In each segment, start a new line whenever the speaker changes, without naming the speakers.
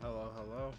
Hello, hello.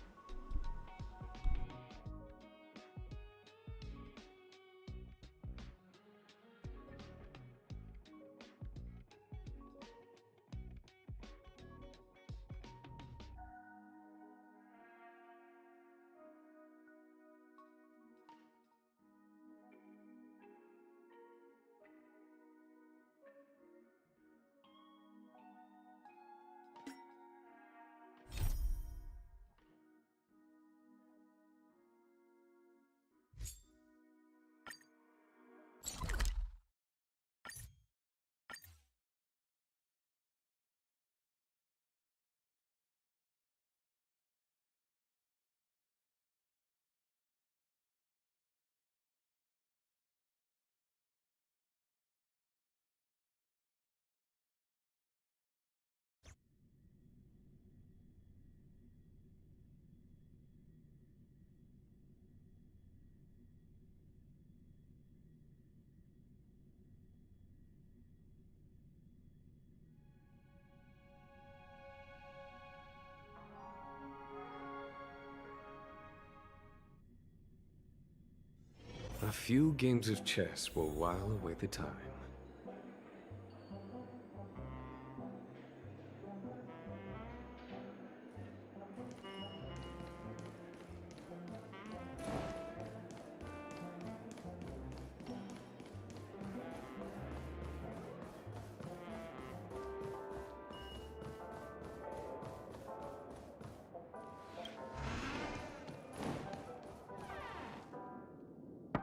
A few games of chess will while away the time.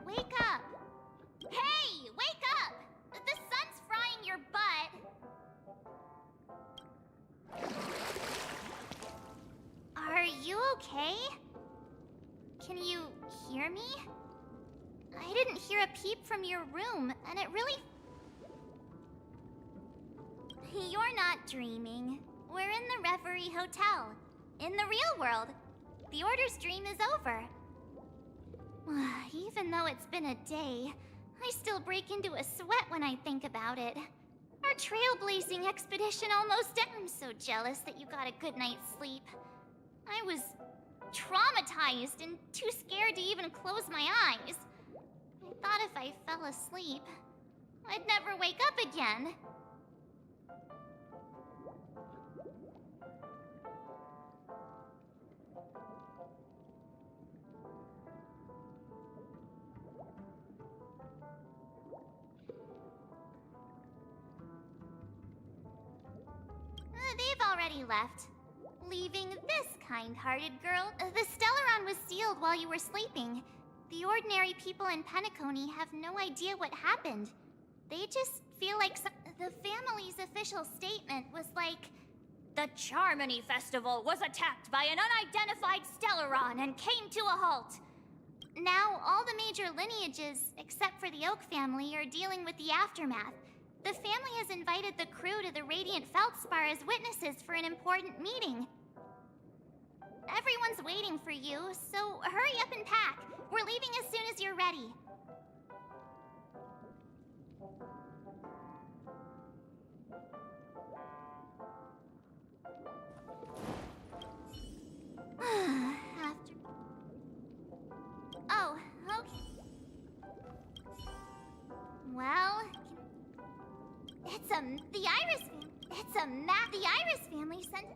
Wake up! Hey, wake up! The sun's frying your butt. Are you okay? Can you hear me? I didn't hear a peep from your room, and it really... You're not dreaming. We're in the Reverie Hotel. In the real world. The Order's dream is over. Even though it's been a day, I still break into a sweat when I think about it. Our trailblazing expedition almost ended. I'm so jealous that you got a good night's sleep. I was traumatized and too scared to even close my eyes. I thought if I fell asleep, I'd never wake up again. They've already left, leaving this kind-hearted girl. The Stellaron was sealed while you were sleeping. The ordinary people in Penacony have no idea what happened. They just feel like the family's official statement was like, "The Charmony Festival was attacked by an unidentified Stellaron and came to a halt." Now, all the major lineages, except for the Oak family, are dealing with the aftermath. The family has invited the crew to the Radiant Feldspar as witnesses for an important meeting. Everyone's waiting for you, so hurry up and pack. We're leaving as soon as you're ready. After... Oh, okay. Well... The Iris family sent...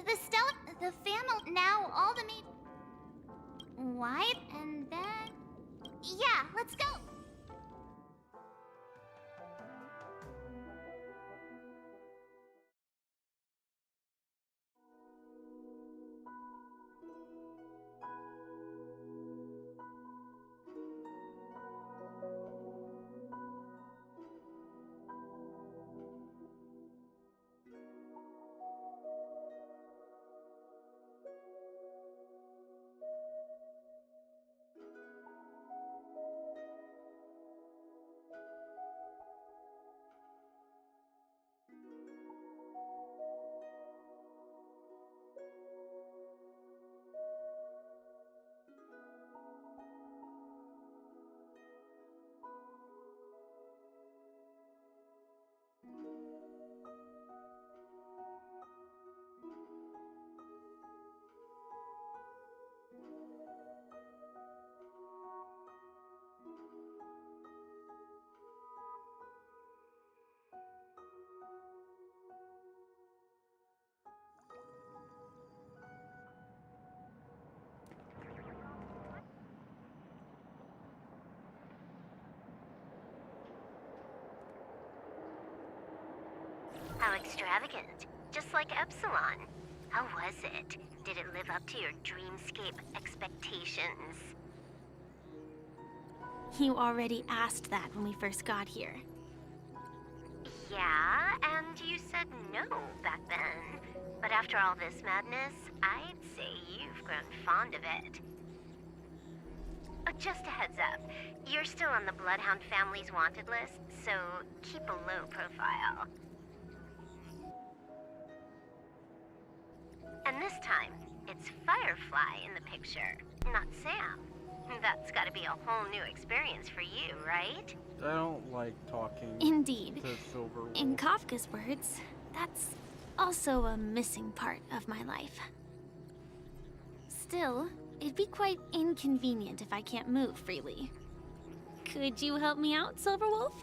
the Stella... The family... Now all the Wipe, and then... Yeah, let's go!
How extravagant. Just like Epsilon. How was it? Did it live up to your dreamscape expectations?
You already asked that when we first got here.
Yeah, and you said no back then. But after all this madness, I'd say you've grown fond of it. Oh, just a heads up. You're still on the Bloodhound family's wanted list, so keep a low profile. And this time, it's Firefly in the picture, not Sam. That's gotta be a whole new experience for you, right?
I don't like talking
Indeed.
to Silver Wolf.
In Kafka's words, that's also a missing part of my life. Still, it'd be quite inconvenient if I can't move freely. Could you help me out, Silverwolf?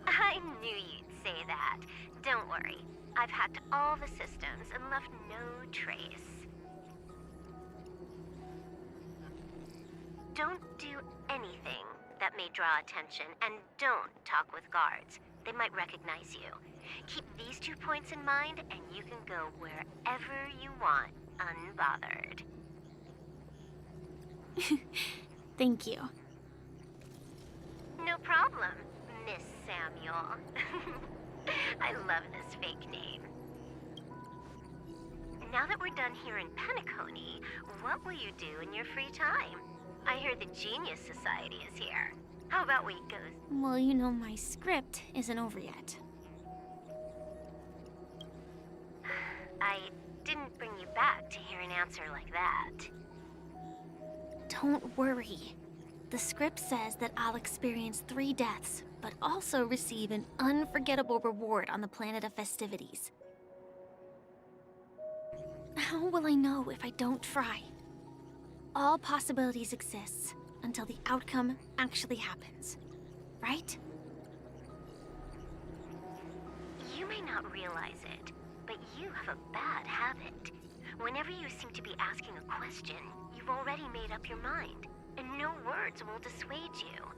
I knew you'd say that. Don't worry. I've hacked all the systems and left no trace. Don't do anything that may draw attention, and don't talk with guards. They might recognize you. Keep these 2 points in mind, and you can go wherever you want, unbothered.
Thank you.
No problem, Miss Samuel. I love this fake name. Now that we're done here in Penacony, what will you do in your free time? I hear the Genius Society is here. How about we go?
Well, you know my script isn't over yet.
I didn't bring you back to hear an answer like that.
Don't worry. The script says that I'll experience 3 deaths, but also receive an unforgettable reward on the planet of festivities. How will I know if I don't try? All possibilities exist until the outcome actually happens, right?
You may not realize it, but you have a bad habit. Whenever you seem to be asking a question, you've already made up your mind, and no words will dissuade you.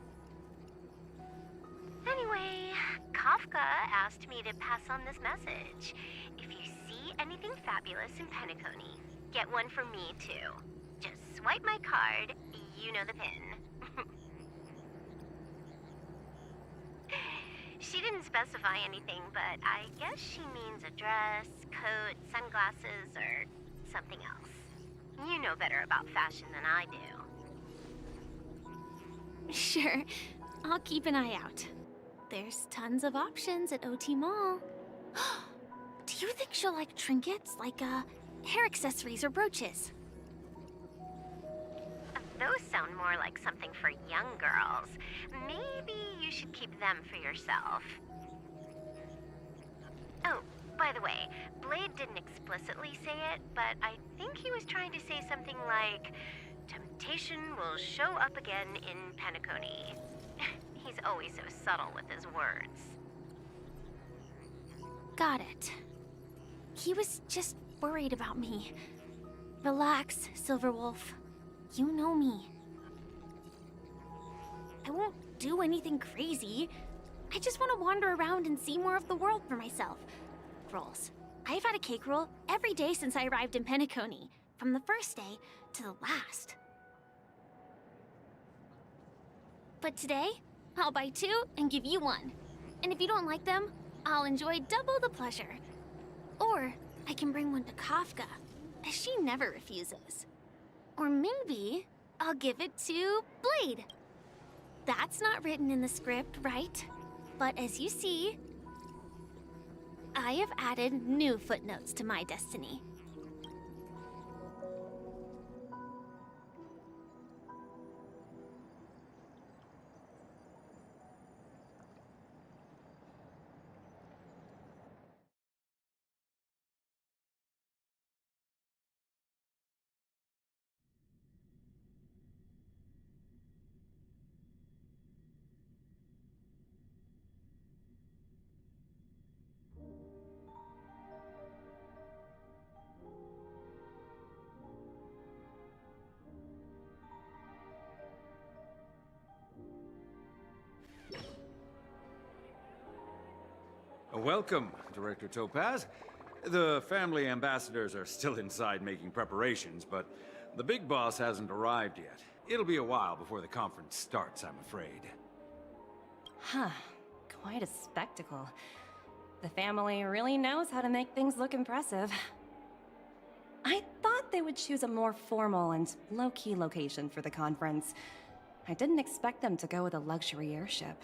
Anyway, Kafka asked me to pass on this message. If you see anything fabulous in Penacony, get one for me too. Just swipe my card, you know the pin. She didn't specify anything, but I guess she means a dress, coat, sunglasses, or something else. You know better about fashion than I do.
Sure, I'll keep an eye out. There's tons of options at OT Mall. Do you think she'll like trinkets, like hair accessories or brooches?
Those sound more like something for young girls. Maybe you should keep them for yourself. Oh, by the way, Blade didn't explicitly say it, but I think he was trying to say something like, temptation will show up again in Penacony. He's always so subtle with his words.
Got it. He was just worried about me. Relax, Silverwolf. You know me. I won't do anything crazy. I just want to wander around and see more of the world for myself. Rolls. I've had a cake roll every day since I arrived in Penacony, from the first day to the last. But today, I'll buy 2 and give you 1. And if you don't like them, I'll enjoy double the pleasure. Or I can bring one to Kafka, as she never refuses. Or maybe I'll give it to Blade. That's not written in the script, right? But as you see, I have added new footnotes to my destiny.
Welcome, Director Topaz. The family ambassadors are still inside making preparations, but the big boss hasn't arrived yet. It'll be a while before the conference starts, I'm afraid.
Huh. Quite a spectacle. The family really knows how to make things look impressive. I thought they would choose a more formal and low-key location for the conference. I didn't expect them to go with a luxury airship.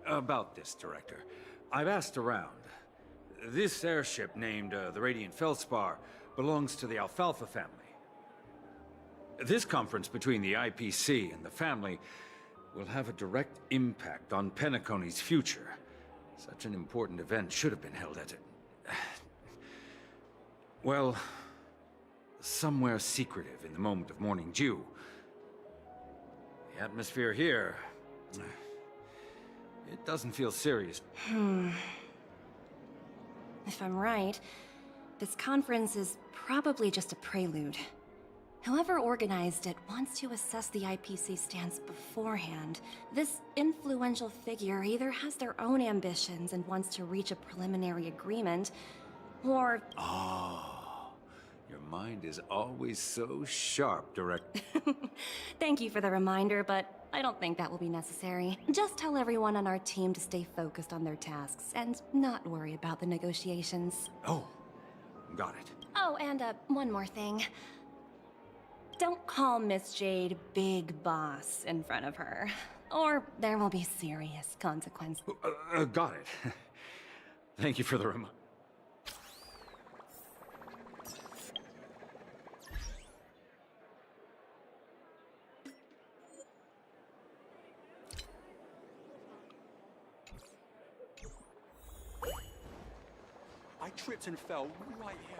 About this, Director. I've asked around. This airship, named the Radiant Felspar, belongs to the Alfalfa family. This conference between the IPC and the family will have a direct impact on Penacony's future. Such an important event should have been held at well, somewhere secretive in the moment of morning dew. The atmosphere here, it doesn't feel serious.
If I'm right, this conference is probably just a prelude. Whoever organized it wants to assess the IPC stance beforehand. This influential figure either has their own ambitions and wants to reach a preliminary agreement, or...
Oh, your mind is always so sharp, Director.
Thank you for the reminder, but I don't think that will be necessary. Just tell everyone on our team to stay focused on their tasks and not worry about the negotiations.
Oh, got it.
Oh, and one more thing. Don't call Miss Jade Big Boss in front of her, or there will be serious consequences.
Got it. Thank you for the reminder.
I tripped and fell right here.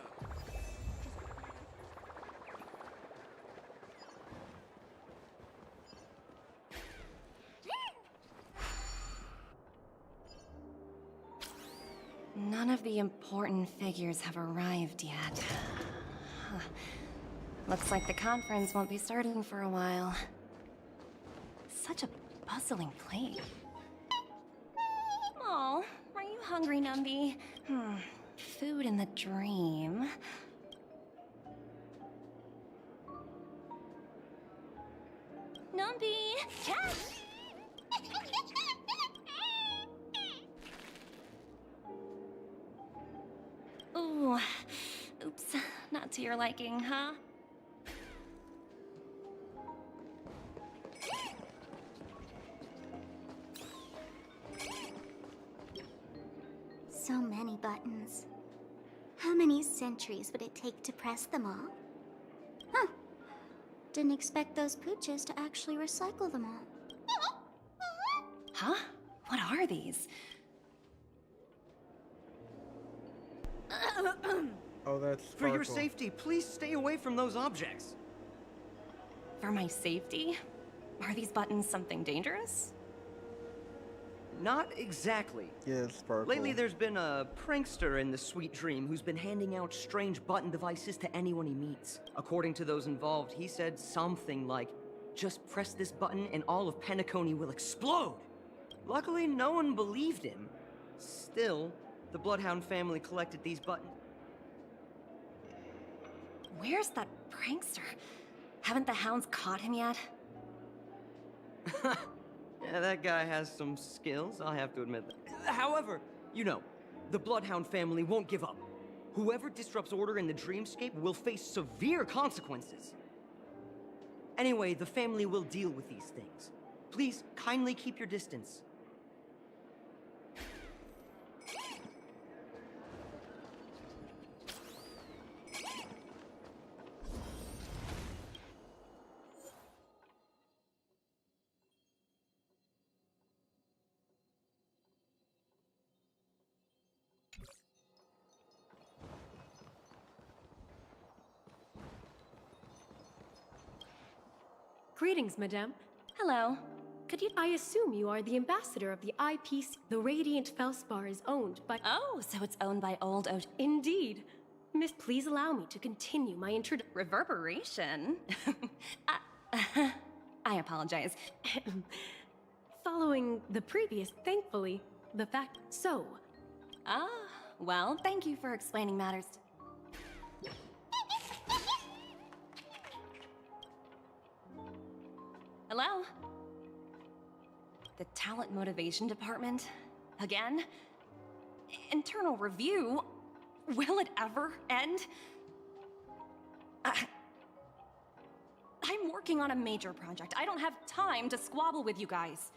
None of the important figures have arrived yet. Huh. Looks like the conference won't be starting for a while. Such a bustling place. Oh, are you hungry, Numby? Food in the dream. Numby! Yes! Ooh, oops, not to your liking, huh?
So many buttons. How many centuries would it take to press them all? Huh. Didn't expect those pooches to actually recycle them all.
Huh? What are these?
Oh, that's
For your
Sparkle.
safety, please stay away from those objects.
For my safety? Are these buttons something dangerous?
Not exactly.
Yeah, Sparkle.
Lately, there's been a prankster in the Sweet Dream who's been handing out strange button devices to anyone he meets. According to those involved, he said something like, "Just press this button and all of Penacony will explode." Luckily, no one believed him. Still, the Bloodhound family collected these buttons.
Where's that prankster? Haven't the hounds caught him yet?
Yeah, that guy has some skills, I'll have to admit that. However, you know, the Bloodhound family won't give up. Whoever disrupts order in the dreamscape will face severe consequences. Anyway, the family will deal with these things. Please, kindly keep your distance.
Greetings, Madame.
Hello.
Could you... I assume you are the ambassador of the IPC. The Radiant Felspar is owned by...
Oh, so it's owned by old O...
Indeed. Miss, please allow me to continue my introduction.
Reverberation? I apologize.
Following the previous, thankfully, The fact so.
Ah, well, thank you for explaining matters. Hello? The Talent Motivation Department? Again? Internal review? Will it ever end? I'm working on a major project. I don't have time to squabble with you guys.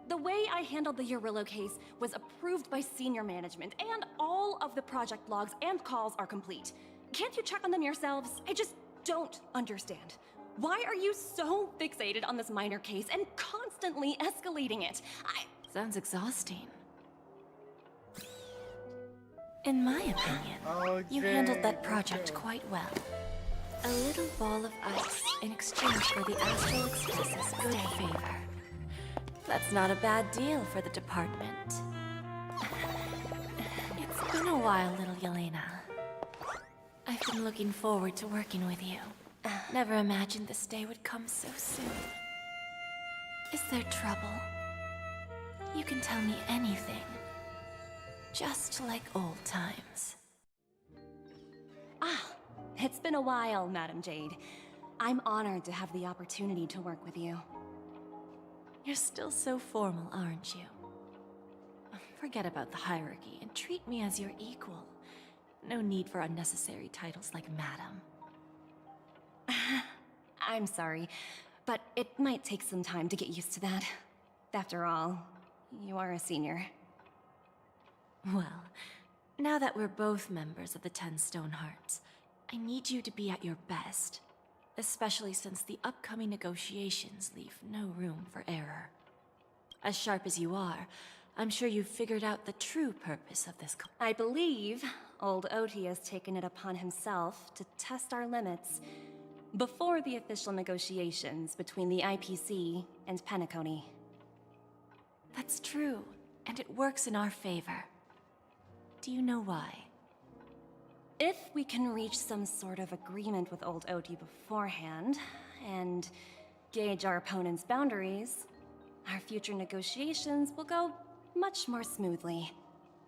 The way I handled the Urillo case was approved by senior management, and all of the project logs and calls are complete. Can't you check on them yourselves? I just don't understand. Why are you so fixated on this minor case and constantly escalating it?
Sounds exhausting. In my opinion, you handled that project quite well. A little ball of ice in exchange for the Astral Express's good favor. That's not a bad deal for the department. It's been a while, little Yelena. I've been looking forward to working with you. Never imagined this day would come so soon. Is there trouble? You can tell me anything. Just like old times.
Ah, it's been a while, Madam Jade. I'm honored to have the opportunity to work with you.
You're still so formal, aren't you? Forget about the hierarchy and treat me as your equal. No need for unnecessary titles like Madam.
I'm sorry, but it might take some time to get used to that. After all, you are a senior.
Well, now that we're both members of the 10 Stonehearts, I need you to be at your best. Especially since the upcoming negotiations leave no room for error. As sharp as you are, I'm sure you've figured out the true purpose of this
I believe old Oti has taken it upon himself to test our limits before the official negotiations between the IPC and Penacony.
That's true, and it works in our favor. Do you know why?
If we can reach some sort of agreement with old Oti beforehand, and gauge our opponent's boundaries, our future negotiations will go much more smoothly.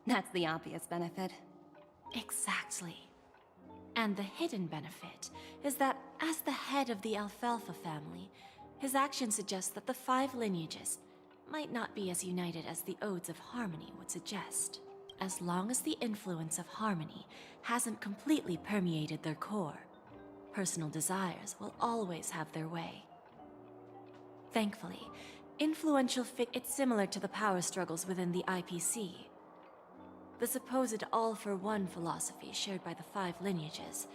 That's the obvious benefit.
Exactly. And the hidden benefit is that as the head of the Alfalfa family, his actions suggest that the 5 lineages might not be as united as the Odes of Harmony would suggest. As long as the influence of harmony hasn't completely permeated their core, personal desires will always have their way. Thankfully, it's similar to the power struggles within the IPC. The supposed all-for-one philosophy shared by the 5 lineages.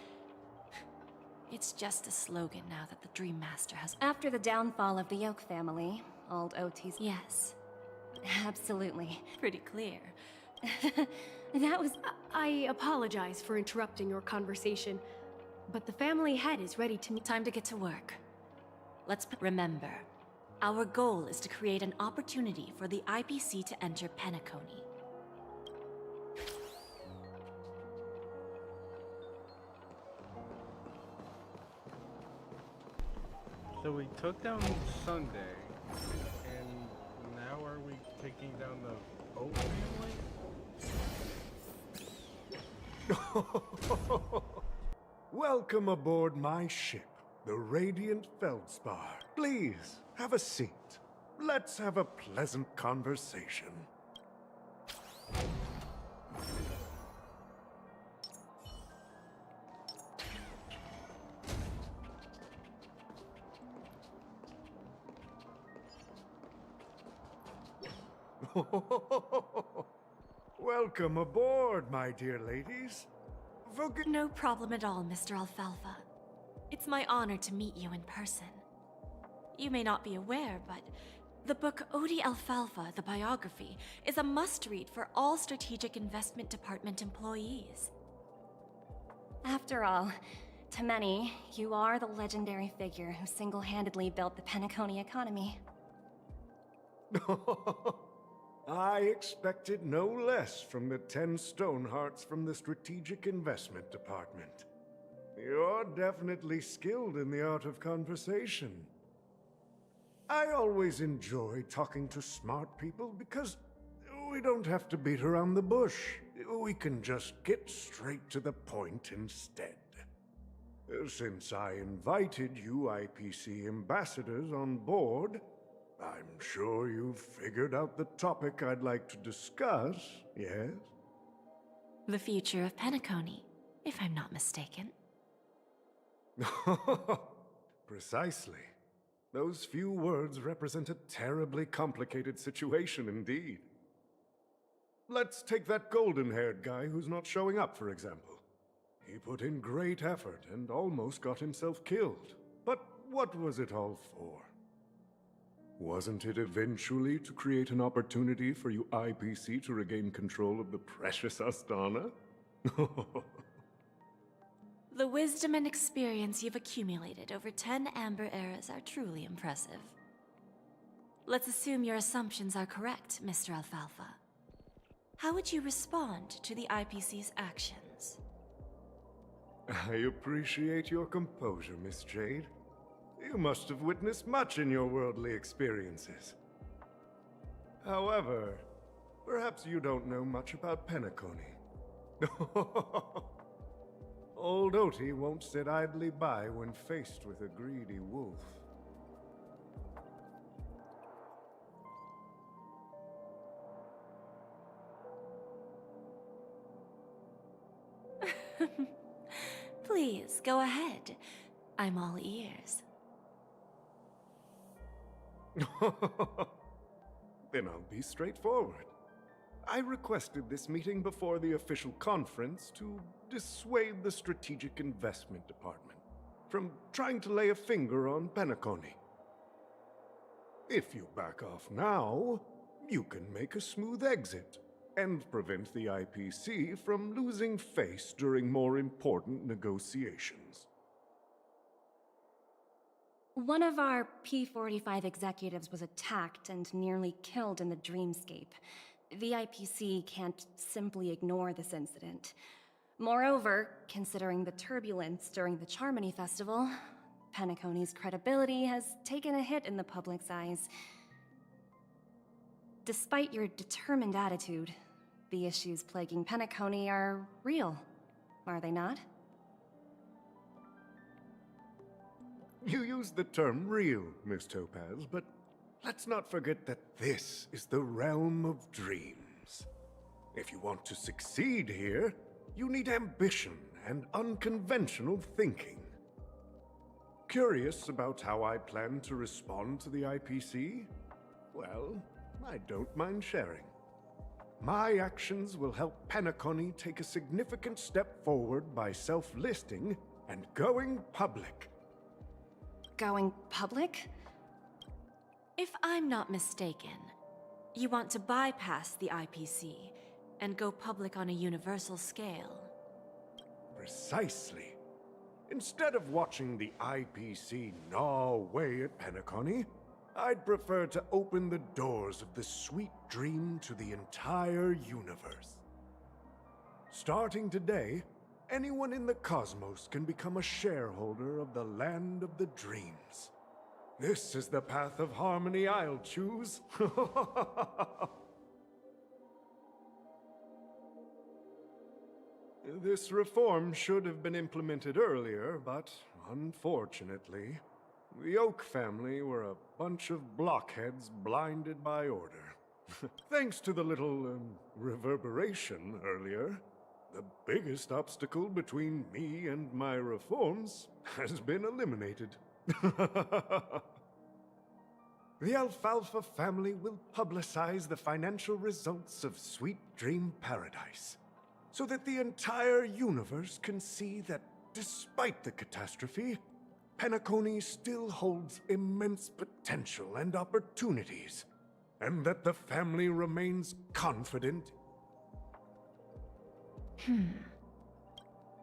It's just a slogan now that the Dream Master has...
After the downfall of the Yoke family, old Oti's...
Yes.
Absolutely.
Pretty clear.
That was... I apologize for interrupting your conversation, but the family head is ready to meet...
Time to get to work. Remember, our goal is to create an opportunity for the IPC to enter Penacony.
So we took down Sunday, and now are we taking down the Oak family?
Welcome aboard my ship, the Radiant Feldspar. Please, have a seat. Let's have a pleasant conversation. Welcome aboard, my dear ladies.
No problem at all, Mr. Alfalfa. It's my honor to meet you in person. You may not be aware, but the book Odi Alfalfa, the biography, is a must-read for all Strategic Investment Department employees.
After all, to many, you are the legendary figure who single-handedly built the Penacony economy.
I expected no less from the 10 Stonehearts from the Strategic Investment Department. You're definitely skilled in the art of conversation. I always enjoy talking to smart people because we don't have to beat around the bush. We can just get straight to the point instead. Since I invited you IPC ambassadors on board, I'm sure you've figured out the topic I'd like to discuss, yes?
The future of penacony, if I'm not mistaken.
Precisely. Those few words represent a terribly complicated situation indeed. Let's take that golden-haired guy who's not showing up, for example. He put in great effort and almost got himself killed. But what was it all for? Wasn't it eventually to create an opportunity for you IPC to regain control of the precious Astana?
The wisdom and experience you've accumulated over 10 Amber Eras are truly impressive. Let's assume your assumptions are correct, Mr. Alfalfa. How would you respond to the IPC's actions?
I appreciate your composure, Miss Jade. You must have witnessed much in your worldly experiences. However, perhaps you don't know much about penacony. Old Oti won't sit idly by when faced with a greedy wolf.
Please, go ahead. I'm all ears.
Then I'll be straightforward. I requested this meeting before the official conference to dissuade the Strategic Investment Department from trying to lay a finger on penacony. If you back off now, you can make a smooth exit and prevent the IPC from losing face during more important negotiations.
One of our P-45 executives was attacked and nearly killed in the dreamscape. The IPC can't simply ignore this incident. Moreover, considering the turbulence during the Charmony Festival, Penacony's credibility has taken a hit in the public's eyes. Despite your determined attitude, the issues plaguing Penacony are real, are they not?
You used the term real, Miss Topaz, but let's not forget that this is the realm of dreams. If you want to succeed here, you need ambition and unconventional thinking. Curious about how I plan to respond to the IPC? Well, I don't mind sharing. My actions will help Penacony take a significant step forward by self-listing and going public.
Going public?
If I'm not mistaken, you want to bypass the IPC and go public on a universal scale.
Precisely. Instead of watching the IPC gnaw away at Penacony, I'd prefer to open the doors of the sweet dream to the entire universe. Starting today, anyone in the cosmos can become a shareholder of the land of the dreams. This is the path of harmony I'll choose. This reform should have been implemented earlier, but unfortunately, the Oak family were a bunch of blockheads blinded by order. Thanks to the little reverberation earlier, the biggest obstacle between me and my reforms has been eliminated. The Alfalfa family will publicize the financial results of Sweet Dream Paradise, so that the entire universe can see that despite the catastrophe, Penacony still holds immense potential and opportunities, and that the family remains confident.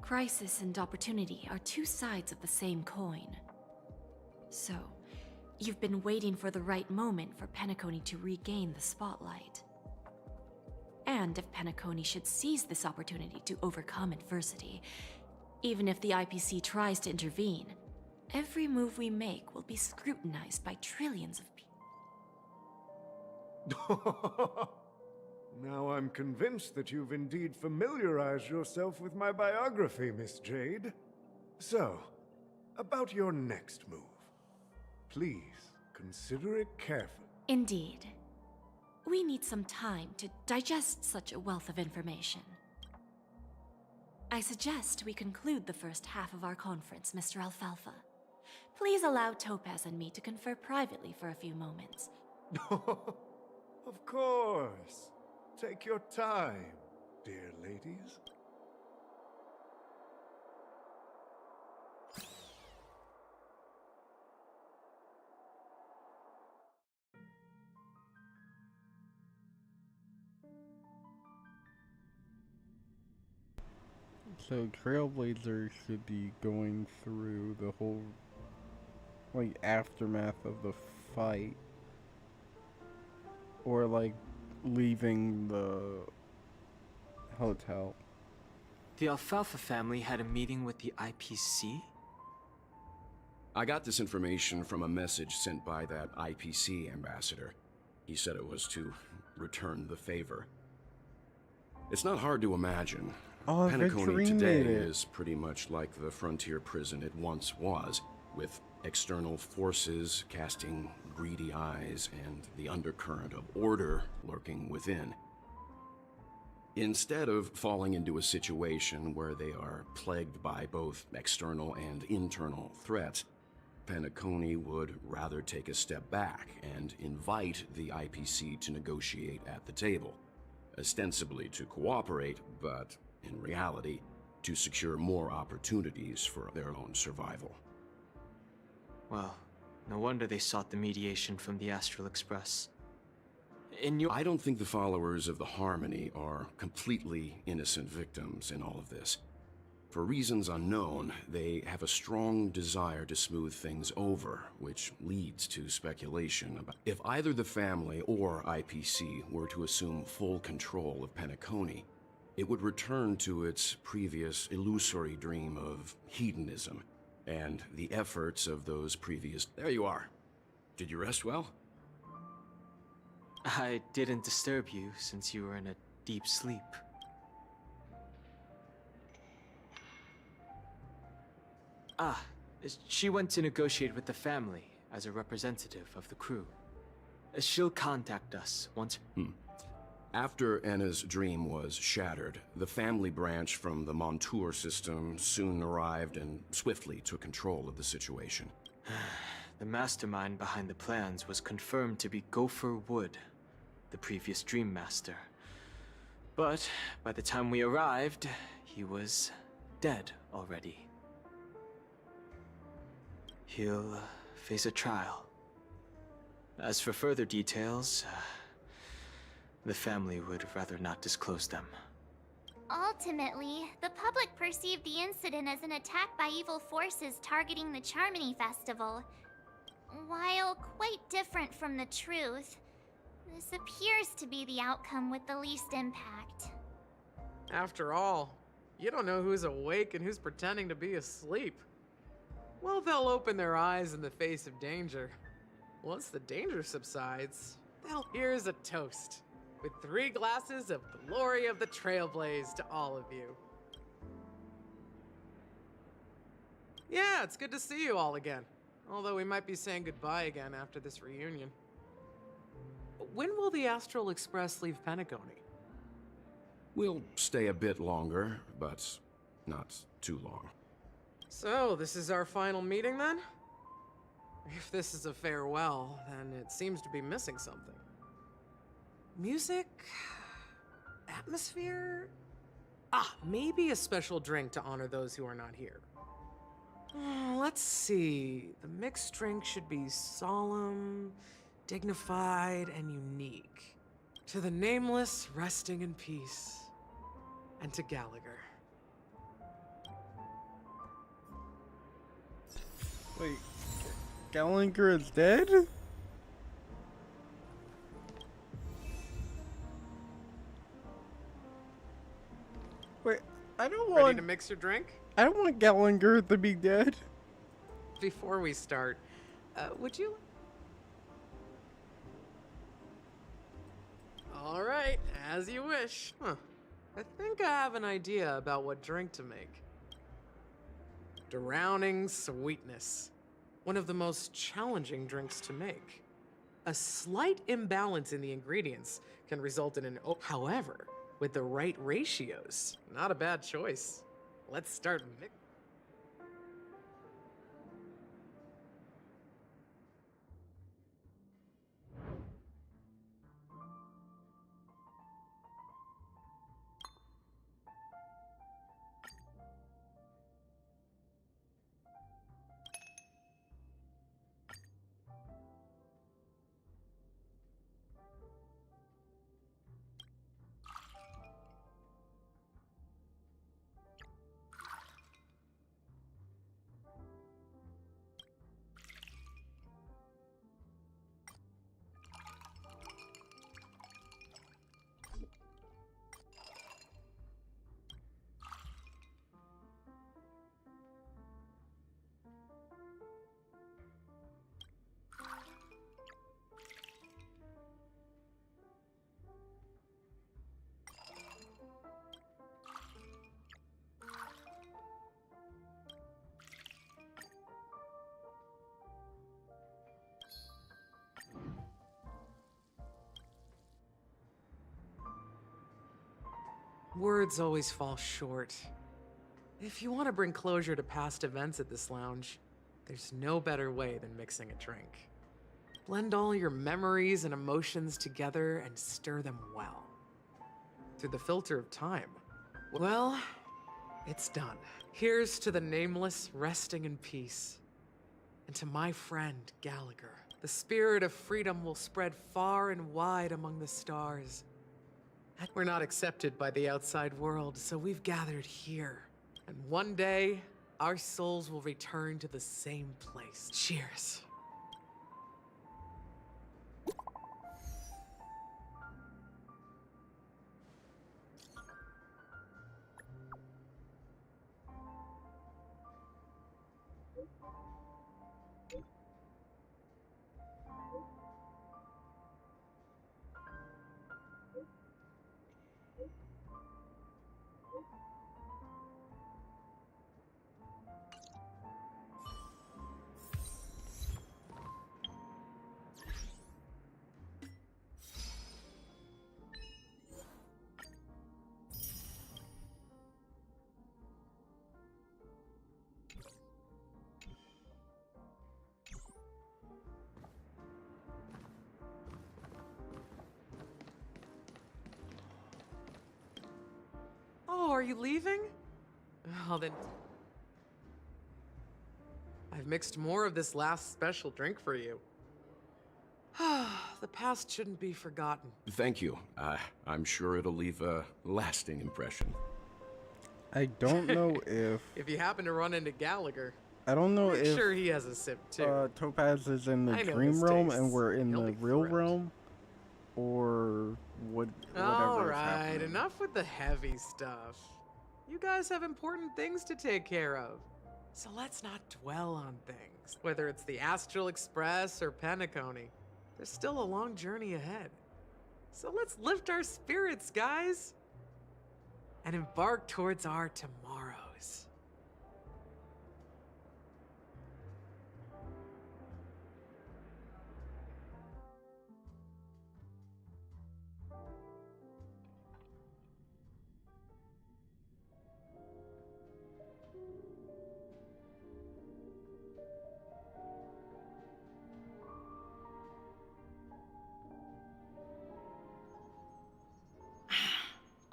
Crisis and opportunity are two sides of the same coin. So, you've been waiting for the right moment for Penacony to regain the spotlight. And if Penacony should seize this opportunity to overcome adversity, even if the IPC tries to intervene, every move we make will be scrutinized by trillions of
Now I'm convinced that you've indeed familiarized yourself with my biography, Miss Jade. So, about your next move. Please, consider it carefully.
Indeed. We need some time to digest such a wealth of information. I suggest we conclude the first half of our conference, Mr. Alfalfa. Please allow Topaz and me to confer privately for a few moments.
Of course. Take your time, dear ladies.
So Trailblazer should be going through the whole, like, aftermath of the fight. Or, like, leaving the hotel.
The Alfalfa family had a meeting with the IPC?
I got this information from a message sent by that IPC ambassador. He said it was to return the favor. It's not hard to imagine.
Oh,
Penacony today is pretty much like the frontier prison it once was, with external forces casting greedy eyes and the undercurrent of order lurking within. Instead of falling into a situation where they are plagued by both external and internal threats, Penacony would rather take a step back and invite the IPC to negotiate at the table, ostensibly to cooperate, but in reality, to secure more opportunities for their own survival.
Well, no wonder they sought the mediation from the Astral Express.
I don't think the followers of the Harmony are completely innocent victims in all of this. For reasons unknown, they have a strong desire to smooth things over, which leads to speculation about if either the family or IPC were to assume full control of Penacony, it would return to its previous illusory dream of hedonism and the efforts of those previous... There you are. Did you rest well?
I didn't disturb you since you were in a deep sleep. Ah, she went to negotiate with the family as a representative of the crew. She'll contact us once...
After Enna's dream was shattered, the family branch from the Montour system soon arrived and swiftly took control of the situation.
The mastermind behind the plans was confirmed to be Gopher Wood, the previous Dream Master. But by the time we arrived, he was dead already. He'll face a trial. As for further details, the family would rather not disclose them.
Ultimately, the public perceived the incident as an attack by evil forces targeting the Charmony Festival. While quite different from the truth, this appears to be the outcome with the least impact.
After all, you don't know who's awake and who's pretending to be asleep. Well, they'll open their eyes in the face of danger. Once the danger subsides, here's a toast. With 3 glasses of glory of the Trailblaze to all of you. Yeah, it's good to see you all again. Although we might be saying goodbye again after this reunion. When will the Astral Express leave Penacony?
We'll stay a bit longer, but not too long.
So, this is our final meeting then? If this is a farewell, then it seems to be missing something. Music? Atmosphere? Ah, maybe a special drink to honor those who are not here. Let's see. The mixed drink should be solemn, dignified, and unique. To the nameless, resting in peace. And to Gallagher.
Wait, Gallagher is dead? Wait, I don't want...
Ready to mix your drink?
I don't want Gallagher to be dead.
Before we start, would you... As you wish. Huh. I think I have an idea about what drink to make. Drowning Sweetness. One of the most challenging drinks to make. A slight imbalance in the ingredients can result in an however, with the right ratios, not a bad choice. Let's start mixing. Words always fall short. If you want to bring closure to past events at this lounge, there's no better way than mixing a drink. Blend all your memories and emotions together and stir them well. Through the filter of time. Well, it's done. Here's to the nameless resting in peace. And to my friend, Gallagher. The spirit of freedom will spread far and wide among the stars. We're not accepted by the outside world, so we've gathered here. And one day, our souls will return to the same place. Cheers. Oh, are you leaving? Oh, then... I've mixed more of this last special drink for you. The past shouldn't be forgotten.
Thank you. I'm sure it'll leave a lasting impression.
I don't know if...
If you happen to run into Gallagher,
I don't know
make
if...
sure he has a sip too.
Topaz is in the
I know
dream
his
realm
tastes.
and we're in
He'll
the
be
real
thrilled.
realm. Or whatever
All
is
right,
happening.
enough with the heavy stuff. You guys have important things to take care of. So let's not dwell on things. Whether it's the Astral Express or penacony, there's still a long journey ahead. So let's lift our spirits, guys, and embark towards our tomorrows.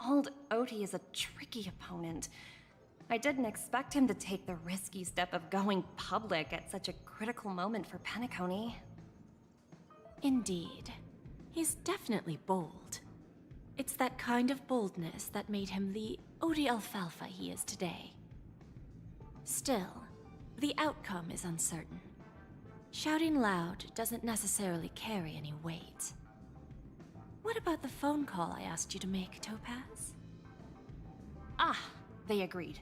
Old Odie is a tricky opponent. I didn't expect him to take the risky step of going public at such a critical moment for Penacony.
Indeed. He's definitely bold. It's that kind of boldness that made him the Odie Alfalfa he is today. Still, the outcome is uncertain. Shouting loud doesn't necessarily carry any weight. What about the phone call I asked you to make, Topaz?
Ah, they agreed.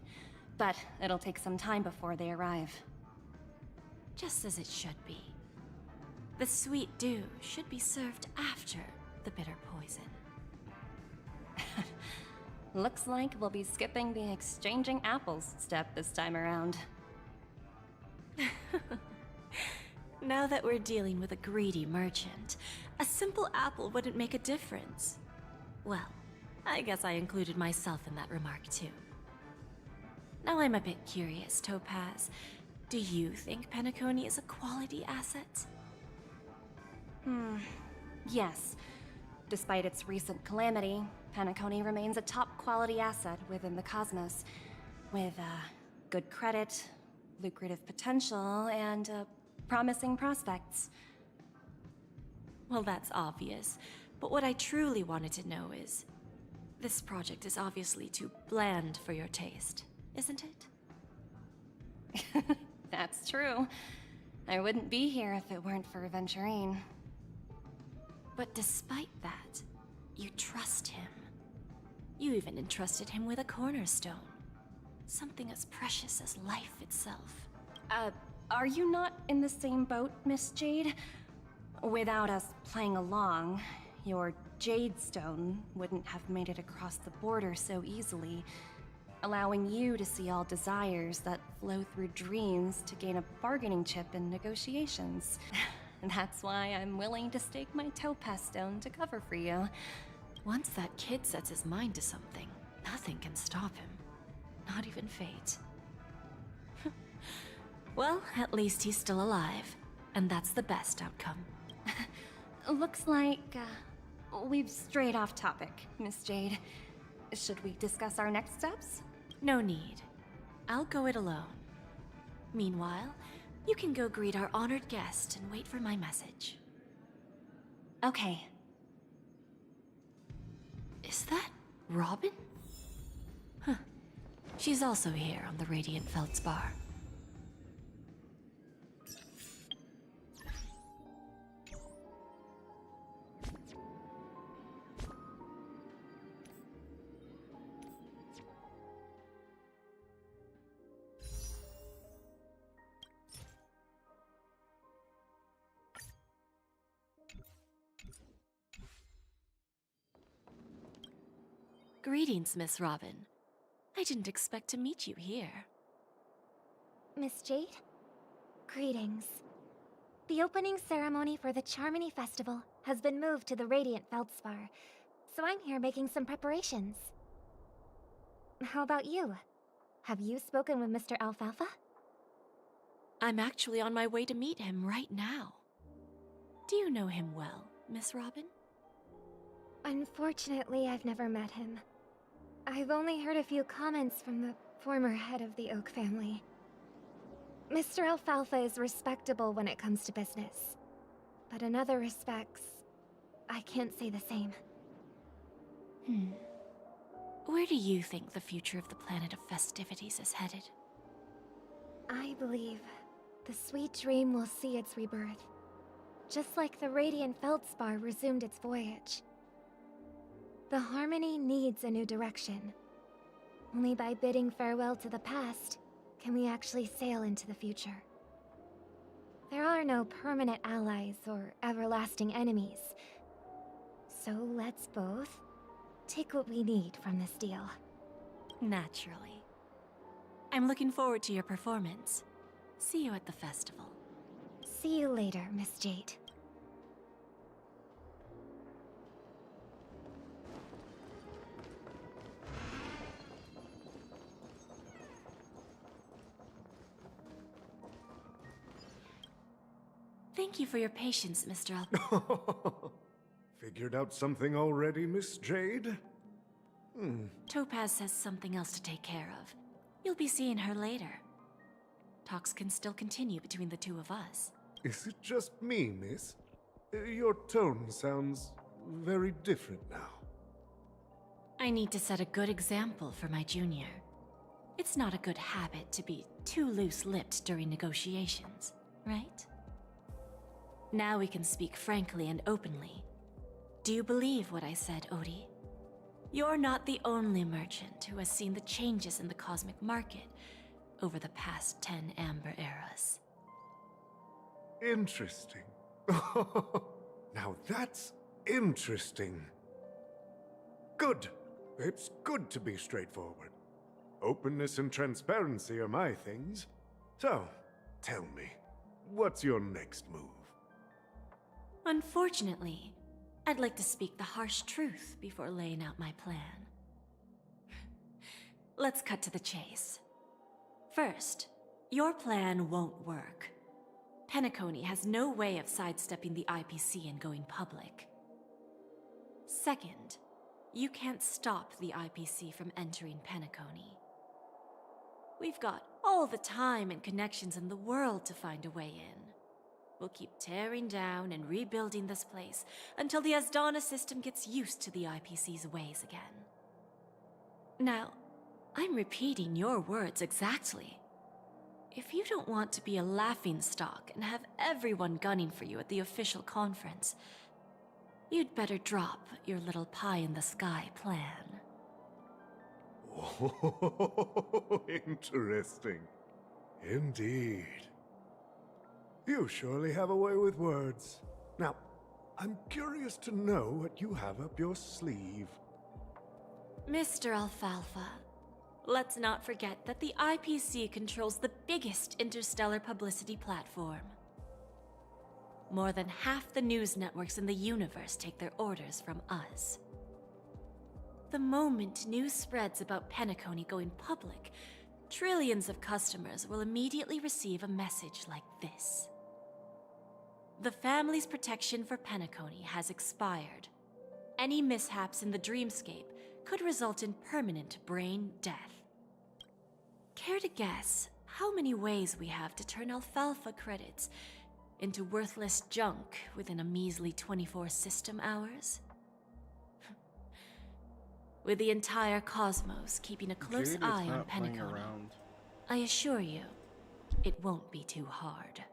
But it'll take some time before they arrive.
Just as it should be. The sweet dew should be served after the bitter poison.
Looks like we'll be skipping the exchanging apples step this time around.
Now that we're dealing with a greedy merchant, a simple apple wouldn't make a difference. Well, I guess I included myself in that remark too. Now I'm a bit curious, Topaz. Do you think penacony is a quality asset?
Yes. Despite its recent calamity, penacony remains a top quality asset within the cosmos, with good credit, lucrative potential, and promising prospects.
Well, that's obvious, but what I truly wanted to know is, this project is obviously too bland for your taste, isn't it?
That's true. I wouldn't be here if it weren't for Venturine.
But despite that, you trust him. You even entrusted him with a cornerstone. Something as precious as life itself.
Are you not in the same boat, Miss Jade? Without us playing along, your Jade Stone wouldn't have made it across the border so easily, allowing you to see all desires that flow through dreams to gain a bargaining chip in negotiations. That's why I'm willing to stake my Topaz Stone to cover for you.
Once that kid sets his mind to something, nothing can stop him. Not even fate. Well, at least he's still alive, and that's the best outcome.
Looks like we've strayed off topic, Miss Jade. Should we discuss our next steps?
No need. I'll go it alone. Meanwhile, you can go greet our honored guest and wait for my message.
Okay.
Is that Robin? Huh. She's also here on the Radiant Feldspar. Greetings, Miss Robin. I didn't expect to meet you here.
Miss Jade? Greetings. The opening ceremony for the Charmony Festival has been moved to the Radiant Feldspar, so I'm here making some preparations. How about you? Have you spoken with Mr. Alfalfa?
I'm actually on my way to meet him right now. Do you know him well, Miss Robin?
Unfortunately, I've never met him. I've only heard a few comments from the former head of the Oak family. Mr. Alfalfa is respectable when it comes to business, but in other respects, I can't say the same.
Where do you think the future of the planet of festivities is headed?
I believe the sweet dream will see its rebirth, just like the Radiant Feldspar resumed its voyage. The Harmony needs a new direction. Only by bidding farewell to the past can we actually sail into the future. There are no permanent allies or everlasting enemies. So let's both take what we need from this deal.
Naturally. I'm looking forward to your performance. See you at the festival.
See you later, Miss Jade.
Thank you for your patience, Mr. Al-
Figured out something already, Miss Jade?
Topaz has something else to take care of. You'll be seeing her later. Talks can still continue between the two of us.
Is it just me, miss? Your tone sounds very different now.
I need to set a good example for my junior. It's not a good habit to be too loose-lipped during negotiations, right? Now we can speak frankly and openly. Do you believe what I said, Odie? You're not the only merchant who has seen the changes in the cosmic market over the past 10 Amber Eras.
Interesting. Now that's interesting. Good. It's good to be straightforward. Openness and transparency are my things. So, tell me, what's your next move?
Unfortunately, I'd like to speak the harsh truth before laying out my plan. Let's cut to the chase. First, your plan won't work. Penacony has no way of sidestepping the IPC and going public. Second, you can't stop the IPC from entering Penacony. We've got all the time and connections in the world to find a way in. We'll keep tearing down and rebuilding this place until the Asdana system gets used to the IPC's ways again. Now, I'm repeating your words exactly. If you don't want to be a laughingstock and have everyone gunning for you at the official conference, you'd better drop your little pie-in-the-sky plan.
Oh, interesting. Indeed. You surely have a way with words. Now, I'm curious to know what you have up your sleeve.
Mr. Alfalfa, let's not forget that the IPC controls the biggest interstellar publicity platform. More than half the news networks in the universe take their orders from us. The moment news spreads about Penacony going public, trillions of customers will immediately receive a message like this. The family's protection for Penacony has expired. Any mishaps in the dreamscape could result in permanent brain death. Care to guess how many ways we have to turn Alfalfa credits into worthless junk within a measly 24 system hours? With the entire cosmos keeping a close eye on Penacony, I assure you, it won't be too hard.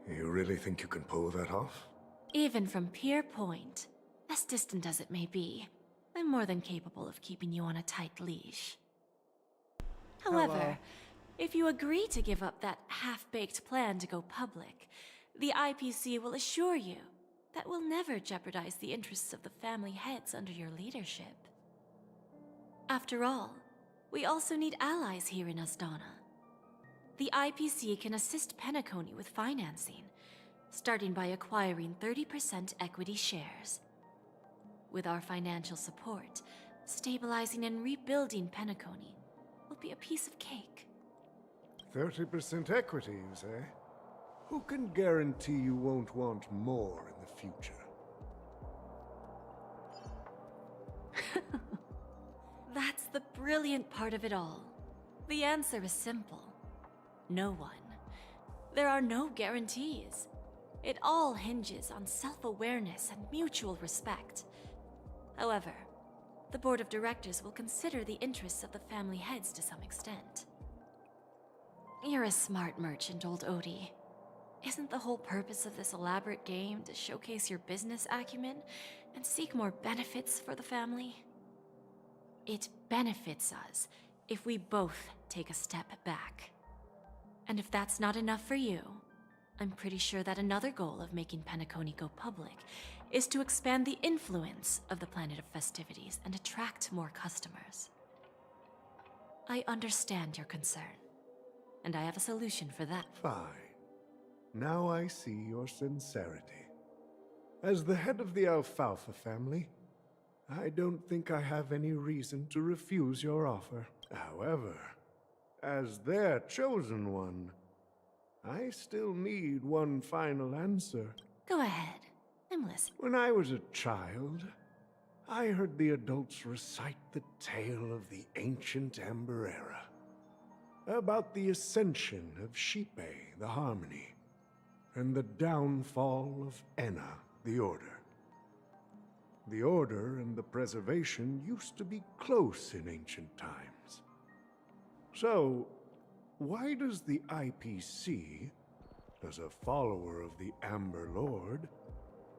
You really think you can pull that off?
Even from Pier Point, as distant as it may be, I'm more than capable of keeping you on a tight leash. However, if you agree to give up that half-baked plan to go public, the IPC will assure you that we'll never jeopardize the interests of the family heads under your leadership. After all, we also need allies here in Asdana. The IPC can assist Penacony with financing, starting by acquiring 30% equity shares. With our financial support, stabilizing and rebuilding Penacony will be a piece of cake.
30% equity, you say? Who can guarantee you won't want more in the future?
That's the brilliant part of it all. The answer is simple. No one. There are no guarantees. It all hinges on self-awareness and mutual respect. However, the board of directors will consider the interests of the family heads to some extent. You're a smart merchant, old Odie. Isn't the whole purpose of this elaborate game to showcase your business acumen and seek more benefits for the family? It benefits us if we both take a step back. And if that's not enough for you, I'm pretty sure that another goal of making Penacony go public is to expand the influence of the Planet of Festivities and attract more customers. I understand your concern, and I have a solution for that.
Fine. Now I see your sincerity. As the head of the Alfalfa family, I don't think I have any reason to refuse your offer. However, as their chosen one, I still need one final answer.
Go ahead. I'm listening.
When I was a child, I heard the adults recite the tale of the ancient Ember Era, about the ascension of Shipe, the Harmony, and the downfall of Enna, the Order. The Order and the Preservation used to be close in ancient times. So, why does the IPC, as a follower of the Amber Lord,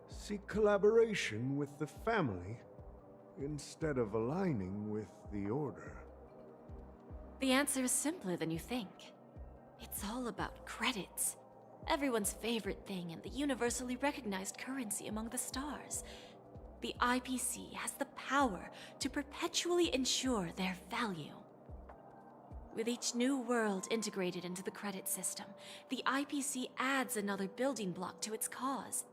seek collaboration with the family instead of aligning with the Order?
The answer is simpler than you think. It's all about credits. Everyone's favorite thing and the universally recognized currency among the stars. the IPC has the power to perpetually ensure their value. With each new world integrated into the credit system, the IPC adds another building block to its cause.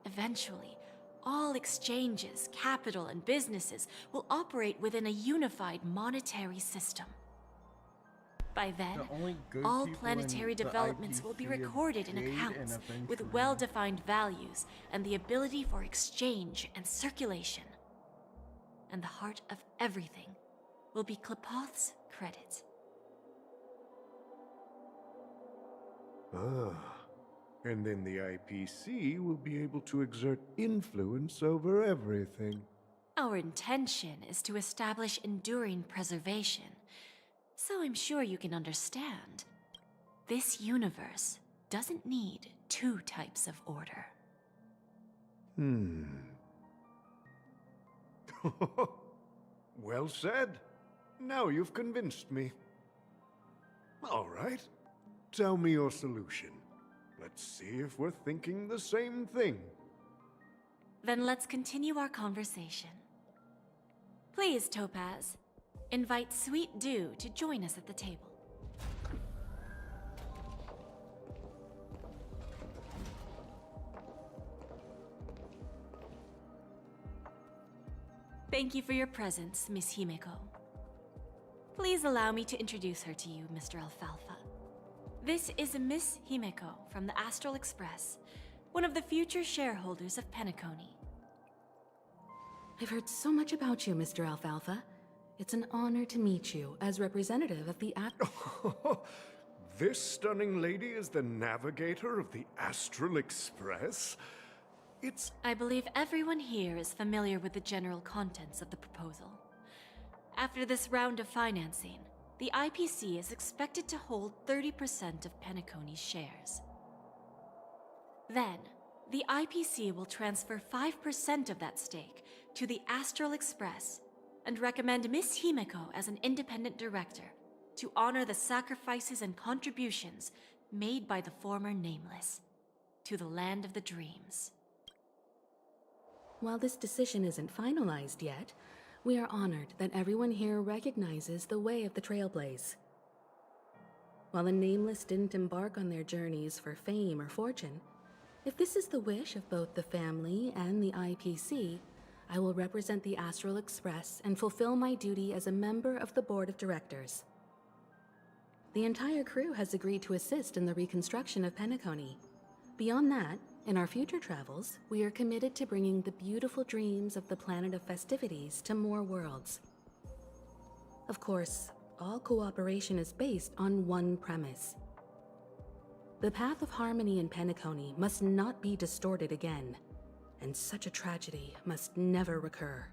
Eventually, all exchanges, capital, and businesses will operate within a unified monetary system. By then, all planetary developments will be recorded in accounts with well-defined values and the ability for exchange and circulation. And the heart of everything will be Klepoth's credit.
Ah, and then the IPC will be able to exert influence over everything.
Our intention is to establish enduring preservation, so I'm sure you can understand. This universe doesn't need two types of order.
Well said. Now you've convinced me. All right. Tell me your solution. Let's see if we're thinking the same thing.
Then let's continue our conversation. Please, Topaz, invite Sweet Dew to join us at the table. Thank you for your presence, Miss Himeko. Please allow me to introduce her to you, Mr. Alfalfa. This is Miss Himeko from the Astral Express, one of the future shareholders of Penacony.
I've heard so much about you, Mr. Alfalfa. It's an honor to meet you as representative of the
This stunning lady is the navigator of the Astral Express?
I believe everyone here is familiar with the general contents of the proposal. After this round of financing, the IPC is expected to hold 30% of Penacony's shares. Then, the IPC will transfer 5% of that stake to the Astral Express and recommend Miss Himeko as an independent director to honor the sacrifices and contributions made by the former Nameless to the land of the dreams.
While this decision isn't finalized yet, we are honored that everyone here recognizes the way of the Trailblaze. While the Nameless didn't embark on their journeys for fame or fortune, if this is the wish of both the family and the IPC, I will represent the Astral Express and fulfill my duty as a member of the board of directors. The entire crew has agreed to assist in the reconstruction of Penacony. Beyond that, in our future travels, we are committed to bringing the beautiful dreams of the planet of festivities to more worlds. Of course, all cooperation is based on one premise. The path of harmony in Penacony must not be distorted again, and such a tragedy must never recur.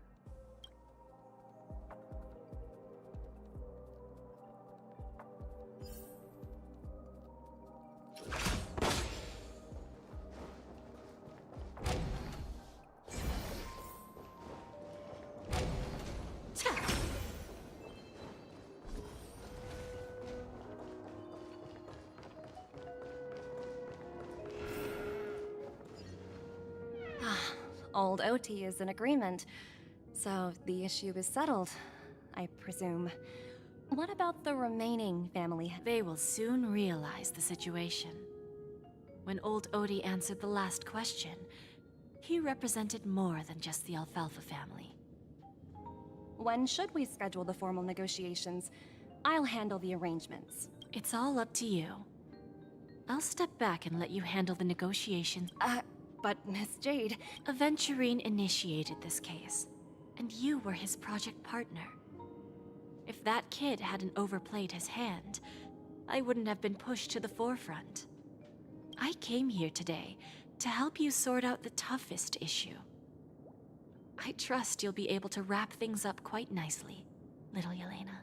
Old OT is in agreement, so the issue is settled, I presume. What about the remaining family?
They will soon realize the situation. When old Odie answered the last question, he represented more than just the Alfalfa family.
When should we schedule the formal negotiations? I'll handle the arrangements.
It's all up to you. I'll step back and let you handle the negotiations.
But Miss Jade...
Aventurine initiated this case, and you were his project partner. If that kid hadn't overplayed his hand, I wouldn't have been pushed to the forefront. I came here today to help you sort out the toughest issue. I trust you'll be able to wrap things up quite nicely, little Yelena.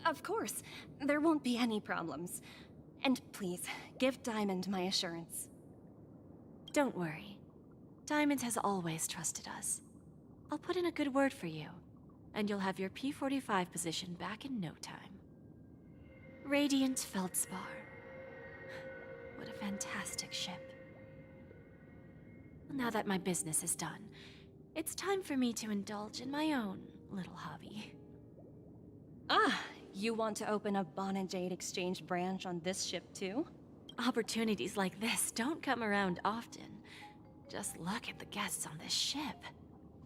Of course, there won't be any problems. And please, give Diamond my assurance.
Don't worry. Diamond has always trusted us. I'll put in a good word for you, and you'll have your P-45 position back in no time. Radiant Feldspar. What a fantastic ship. Now that my business is done, It's time for me to indulge in my own little hobby.
Ah, you want to open a Bon Jade exchange branch on this ship too?
Opportunities like this don't come around often. Just look at the guests on this ship.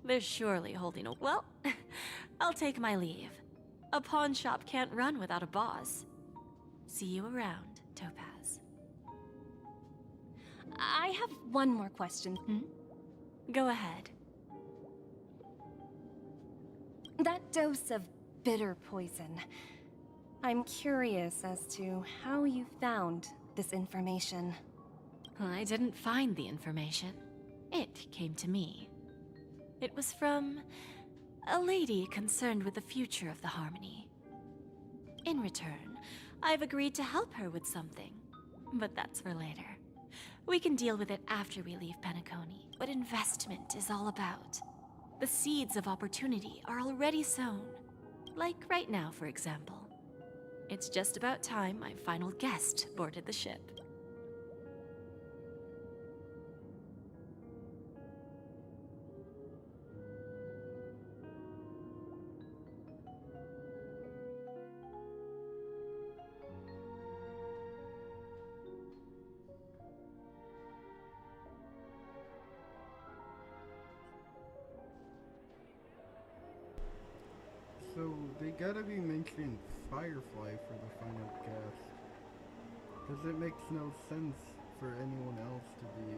They're surely holding a... Well, I'll take my leave. A pawn shop can't run without a boss. See you around, Topaz.
I have one more question.
Go ahead.
That dose of bitter poison. I'm curious as to how you found this information.
I didn't find the information. It came to me. It was from a lady concerned with the future of the Harmony. In return, I've agreed to help her with something. But that's for later. We can deal with it after we leave Penacony. What investment is all about. The seeds of opportunity are already sown. Like right now, for example. It's just about time my final guest boarded the ship.
So, they gotta be mentioning Firefly for the final cast. Because it makes no sense for anyone else to be.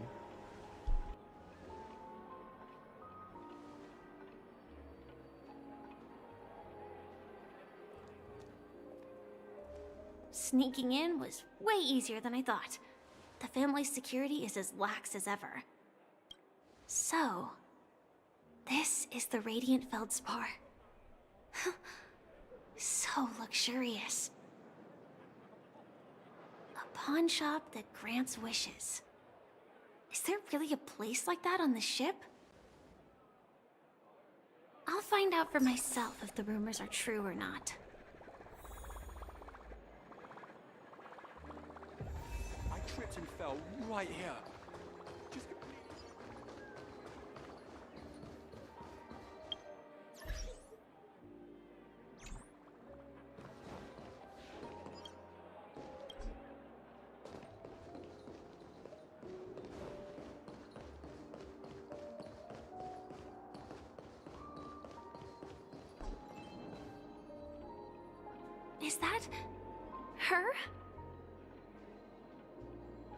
Sneaking in was way easier than I thought. The family's security is as lax as ever. So, this is the Radiant Feldspar. So luxurious. A pawn shop that grants wishes. Is there really a place like that on the ship? I'll find out for myself if the rumors are true or not.
I tripped and fell right here. Just...
Is that her?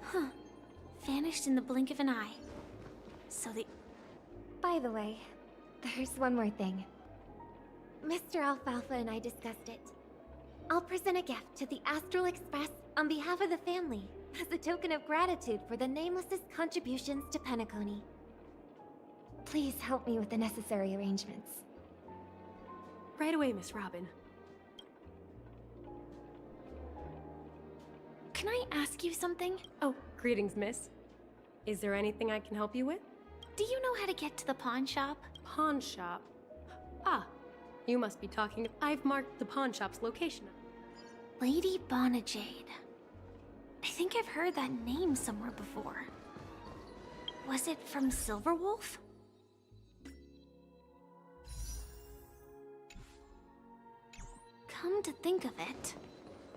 Huh. Vanished in the blink of an eye. So the...
By the way, there's one more thing. Mr. Alfalfa and I discussed it. I'll present a gift to the Astral Express on behalf of the family, as a token of gratitude for the Nameless's contributions to Penacony. Please help me with the necessary arrangements.
Right away, Miss Robin.
Can I ask you something?
Oh, greetings, miss. Is there anything I can help you with?
Do you know how to get to the pawn shop?
Pawn shop? Ah, you must be talking... I've marked the pawn shop's location.
Lady Bonajade. I think I've heard that name somewhere before. Was it from Silverwolf? Come to think of it,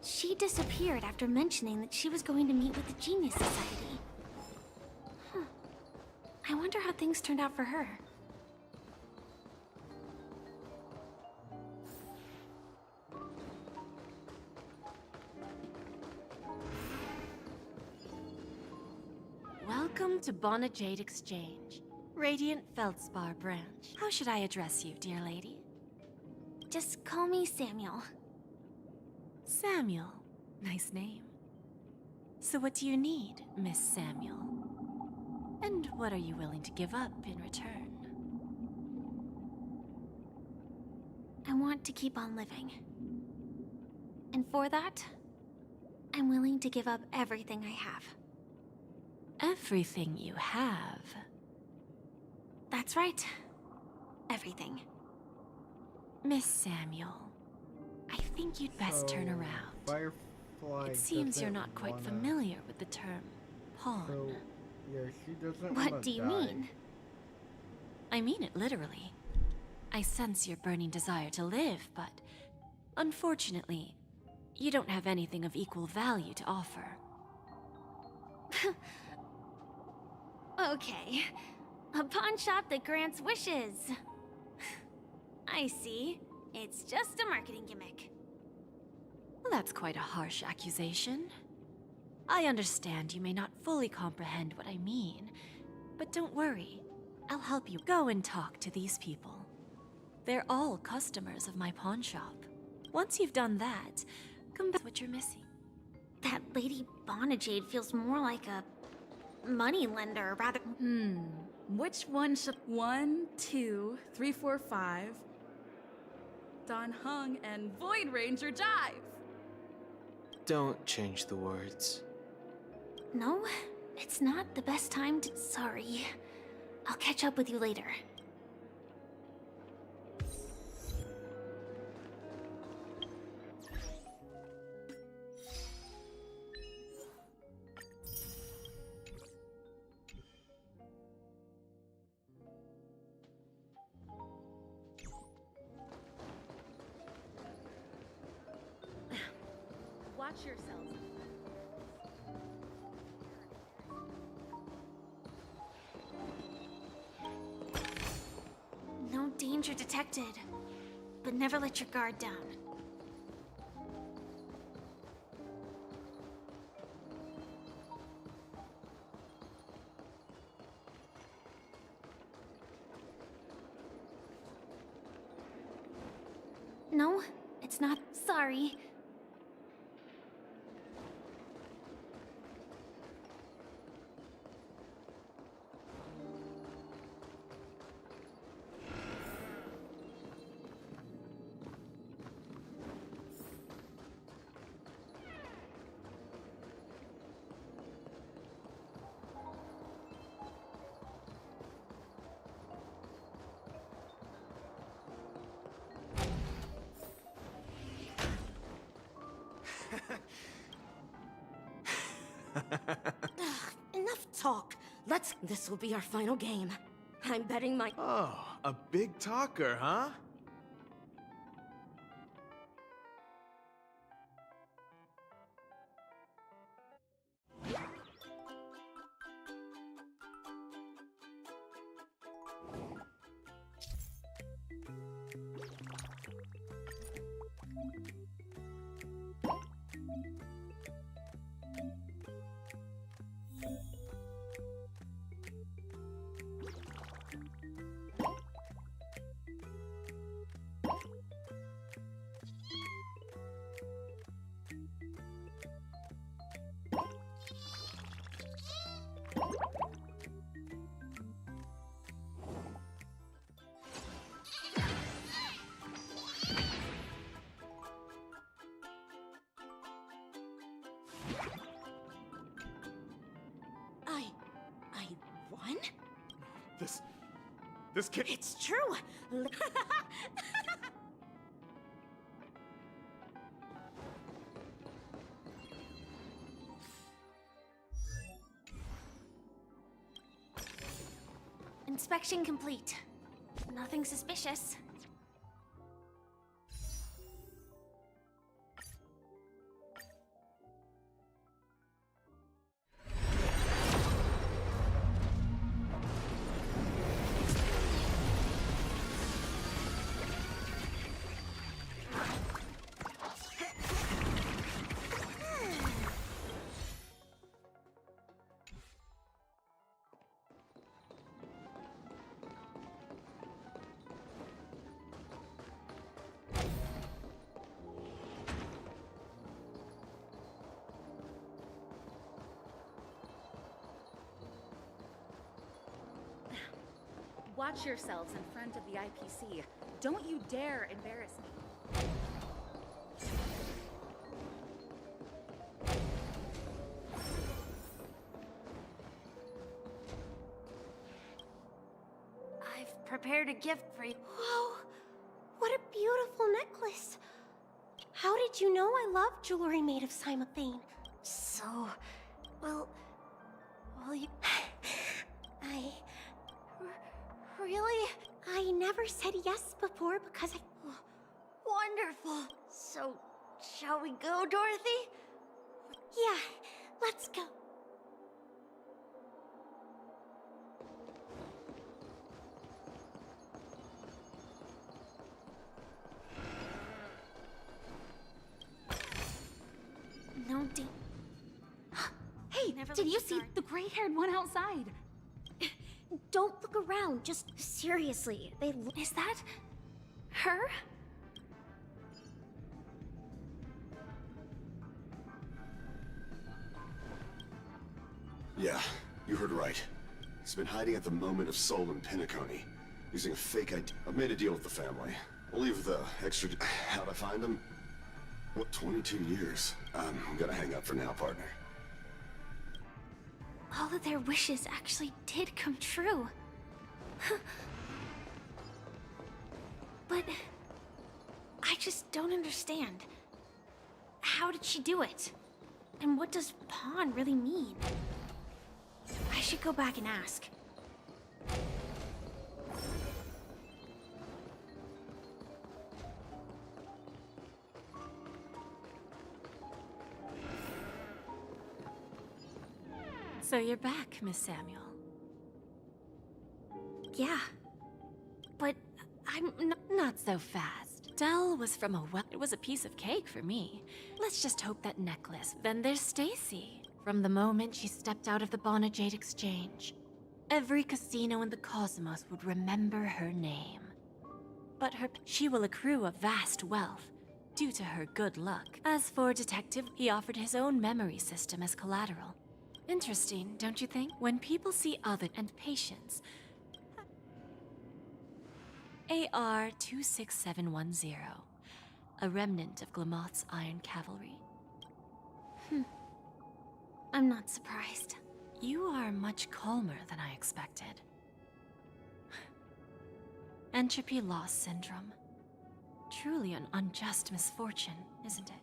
she disappeared after mentioning that she was going to meet with the Genius Society. I wonder how things turned out for her.
Welcome to Bonajade Exchange, Radiant Feldspar branch. How should I address you, dear lady?
Just call me Samuel.
Samuel. Nice name. So what do you need, Miss Samuel? And what are you willing to give up in return?
I want to keep on living. And for that, I'm willing to give up everything I have.
Everything you have?
That's right. Everything.
Miss Samuel, I think you'd best turn around.
Firefly
It seems you're
doesn't
not quite
wanna-
familiar with the term pawn.
So, yeah, she doesn't
What
wanna
do you
die.
mean?
I mean it literally. I sense your burning desire to live, but unfortunately, you don't have anything of equal value to offer.
Okay. A pawn shop that grants wishes. I see. It's just a marketing gimmick.
Well, that's quite a harsh accusation. I understand you may not fully comprehend what I mean, but don't worry. I'll help you go and talk to these people. They're all customers of my pawn shop. Once you've done that, come back to what you're missing.
That Lady Bonajade feels more like a money lender rather.
Which one should 1, 2, 3, 4, 5 Dan Heng and Void Ranger jive?
Don't change the words.
No, it's not the best time to. Sorry. I'll catch up with you later.
Watch yourselves.
No danger detected. But never let your guard down. No, it's not. Sorry.
Enough talk. This will be our final game. I'm betting my.
Oh, a big talker, huh?
I won?
This kid.
It's true.
Inspection complete. Nothing suspicious.
Watch yourselves in front of the IPC. Don't you dare embarrass me.
I've prepared a gift for you.
Whoa! What a beautiful necklace! How did you know I love jewelry made of cymophane?
So, well, you...
Really? I never said yes before because I... Wonderful. So, shall we go, Dorothy? Yeah, let's go.
No deep.
Hey, did you see the gray-haired one outside?
Don't look around, just seriously.
Is that her?
Yeah, you heard right. He's been hiding at the moment of soul in Penacony, using a fake ID. I've made a deal with the family. I'll leave the extra... How'd I find him? What, 22 years? I'm gonna hang up for now, partner.
All of their wishes actually did come true. But I just don't understand. How did she do it? And what does pawn really mean? I should go back and ask.
So you're back, Miss Samuel.
Yeah. But
Not so fast. Dell was from a well. It was a piece of cake for me. Let's just hope that necklace. Then there's Stacy. From the moment she stepped out of the Bonajade Exchange, every casino in the cosmos would remember her name. But she will accrue a vast wealth due to her good luck. As for Detective, he offered his own memory system as collateral. Interesting, don't you think? When people see other and patience. AR 26710, a remnant of Glamoth's Iron Cavalry.
I'm not surprised.
You are much calmer than I expected. Entropy loss syndrome. Truly an unjust misfortune, isn't it?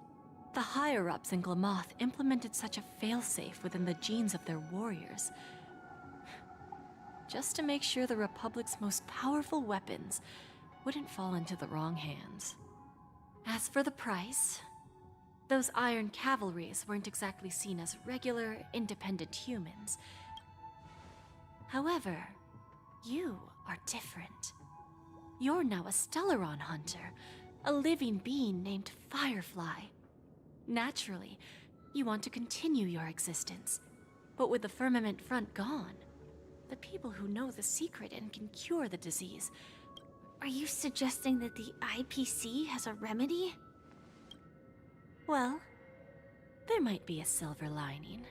The higher-ups in Glamoth implemented such a failsafe within the genes of their warriors, just to make sure the Republic's most powerful weapons wouldn't fall into the wrong hands. As for the price, those Iron Cavalries weren't exactly seen as regular, independent humans. However, you are different. You're now a Stellaron hunter, a living being named Firefly. Naturally, you want to continue your existence, but with the firmament front gone, the people who know the secret and can cure the disease.
Are you suggesting that the IPC has a remedy?
Well, there might be a silver lining.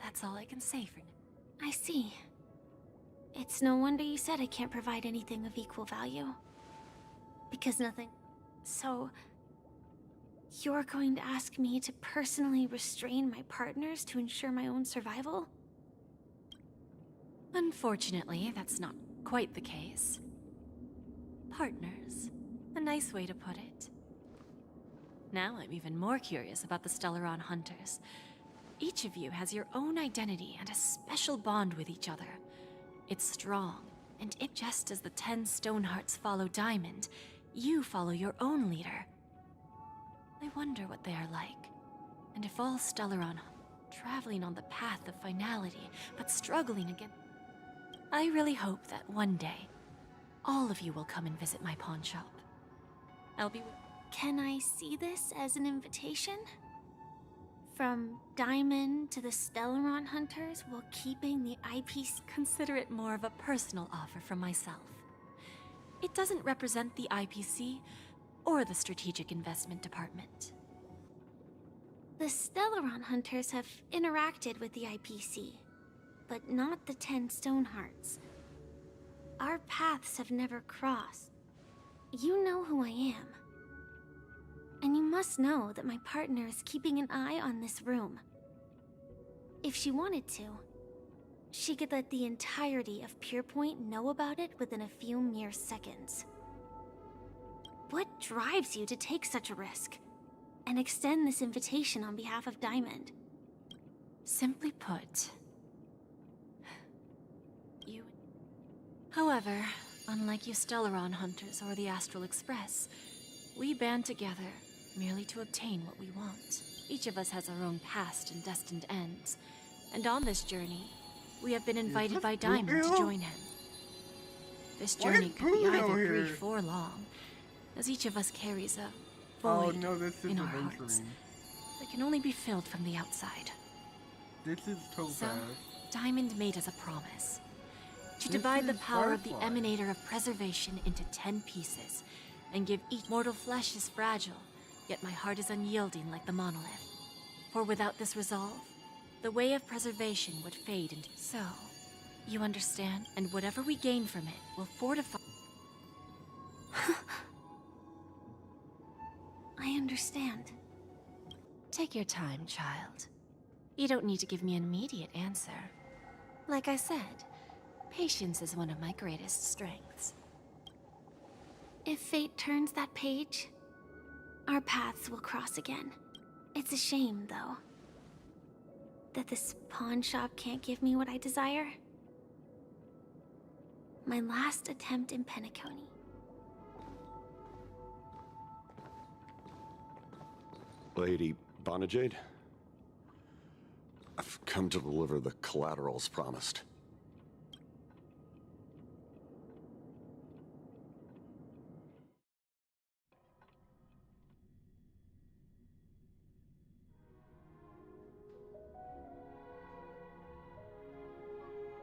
That's all I can say for now.
I see. It's no wonder you said I can't provide anything of equal value. Because nothing... So... You're going to ask me to personally restrain my partners to ensure my own survival?
Unfortunately, that's not quite the case. Partners. A nice way to put it. Now I'm even more curious about the Stellaron Hunters. Each of you has your own identity and a special bond with each other. It's strong, and it just as the 10 Stonehearts follow Diamond, you follow your own leader. I wonder what they are like, and if all Stellaron traveling on the path of finality, but struggling again. I really hope that one day, all of you will come and visit my pawn shop. I'll be...
Can I see this as an invitation? From Diamond to the Stellaron Hunters while keeping the IPC...
Consider it more of a personal offer from myself. It doesn't represent the IPC or the Strategic Investment Department.
The Stellaron Hunters have interacted with the IPC, but not the 10 Stonehearts. Our paths have never crossed. You know who I am. And you must know that my partner is keeping an eye on this room. If she wanted to, she could let the entirety of Purepoint know about it within a few mere seconds. What drives you to take such a risk and extend this invitation on behalf of Diamond?
Simply put, However, unlike you Stellaron hunters or the Astral Express, we band together merely to obtain what we want. Each of us has our own past and destined ends, and on this journey, we have been invited by Diamond to join him. This journey could be either brief or long, as each of us carries a void in our hearts that can only be filled from the outside.
This is Topaz.
So, Diamond made us a promise to divide the power of the Emanator of Preservation into 10 pieces, and give each. Mortal flesh is fragile, yet my heart is unyielding like the monolith. For without this resolve, the way of preservation would fade into. So, you understand? And whatever we gain from it will fortify. I understand. Take your time, child. You don't need to give me an immediate answer. Like I said, patience is one of my greatest strengths.
If fate turns that page, our paths will cross again. It's a shame, though, that this pawn shop can't give me what I desire. My last attempt in penacony.
Lady Bonajade, I've come to deliver the collaterals promised.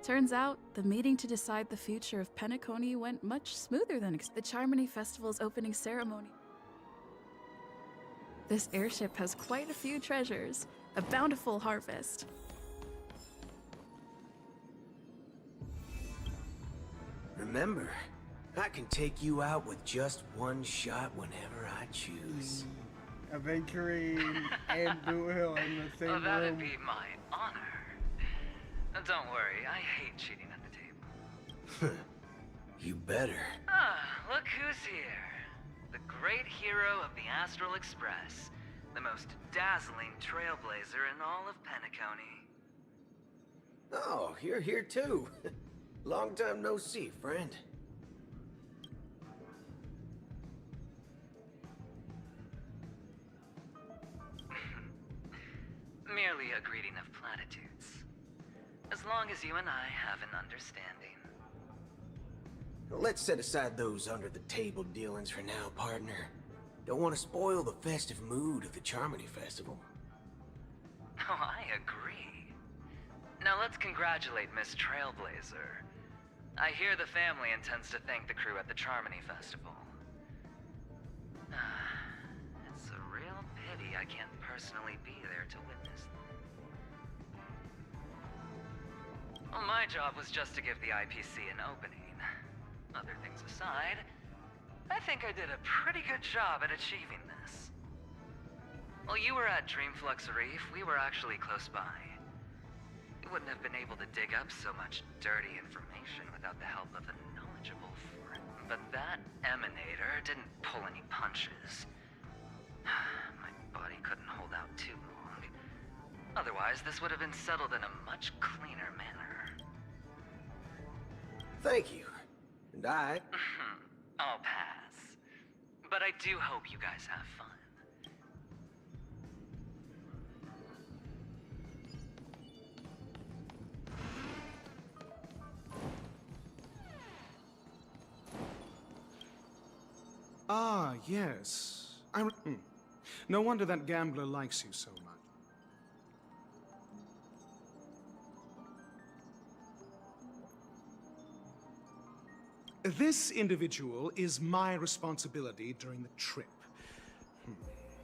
Turns out, the meeting to decide the future of Penacony went much smoother than the Charmony Festival's opening ceremony. This airship has quite a few treasures, a bountiful harvest.
Remember, I can take you out with just one shot whenever I choose.
Adventuring and Blue Hill in the same room.
That'd be my honor. Don't worry, I hate cheating at the table.
You better.
Look who's here. The great hero of the Astral Express. The most dazzling trailblazer in all of Penacony.
Oh, you're here too. Long time no see, friend.
Merely a greeting of platitudes. As long as you and I have an understanding.
Let's set aside those under-the-table dealings for now, partner. Don't want to spoil the festive mood of the Charmony Festival.
Oh, I agree. Now let's congratulate Miss Trailblazer. I hear the family intends to thank the crew at the Charmony Festival. It's a real pity I can't personally be there to witness them. Well, my job was just to give the IPC an opening. Other things aside, I think I did a pretty good job at achieving this. While you were at Dreamflux Reef, we were actually close by. We wouldn't have been able to dig up so much dirty information without the help of a knowledgeable friend. But that emanator didn't pull any punches. My body couldn't hold out too long. Otherwise, this would have been settled in a much cleaner manner.
Thank you. And
I'll pass. But I do hope you guys have fun.
Ah, yes. No wonder that gambler likes you so much. This individual is my responsibility during the trip.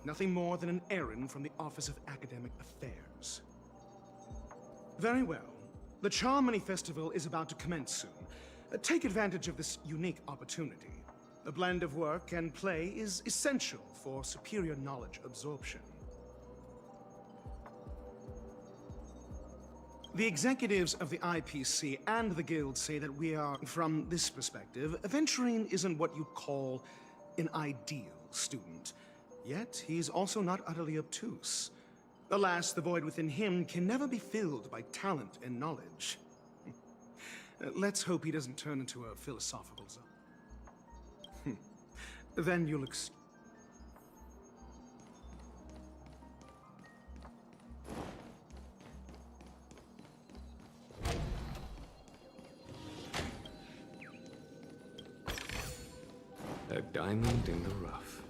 Nothing more than an errand from the Office of Academic Affairs. Very well. The Charmony Festival is about to commence soon. Take advantage of this unique opportunity. A blend of work and play is essential for superior knowledge absorption. The executives of the IPC and the Guild say that we are, from this perspective, Aventurine isn't what you'd call an ideal student. Yet, he's also not utterly obtuse. Alas, the void within him can never be filled by talent and knowledge. Let's hope he doesn't turn into a philosophical zone. Then you'll
A diamond in the rough.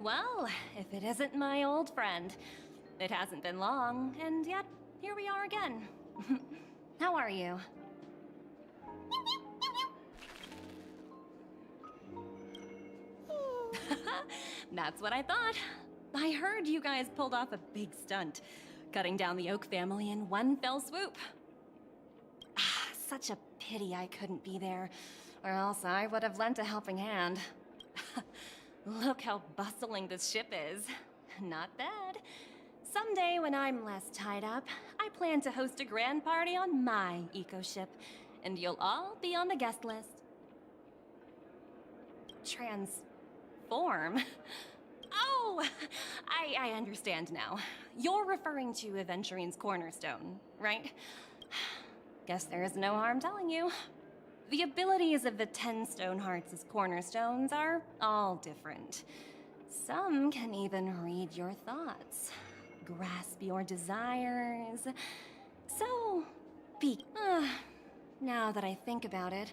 Well, if it isn't my old friend. It hasn't been long, and yet, here we are again. How are you? That's what I thought. I heard you guys pulled off a big stunt, cutting down the Oak family in one fell swoop. Such a pity I couldn't be there, or else I would have lent a helping hand. Look how bustling this ship is. Not bad. Someday when I'm less tied up, I plan to host a grand party on my eco-ship, and you'll all be on the guest list. Transform? Oh! I understand now. You're referring to Aventurine's cornerstone, right? Guess there is no harm telling you. The abilities of the 10 Stonehearts' cornerstones are all different. Some can even read your thoughts, grasp your desires. So, now that I think about it,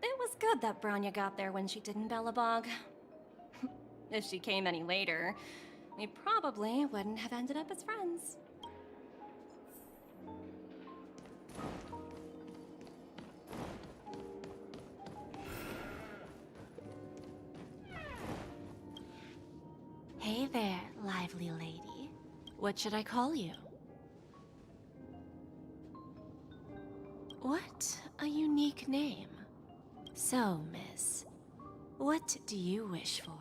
it was good that Branya got there when she did in Bellabog. If she came any later, we probably wouldn't have ended up as friends.
Hey there, lively lady. What should I call you? What a unique name. So, miss, what do you wish for?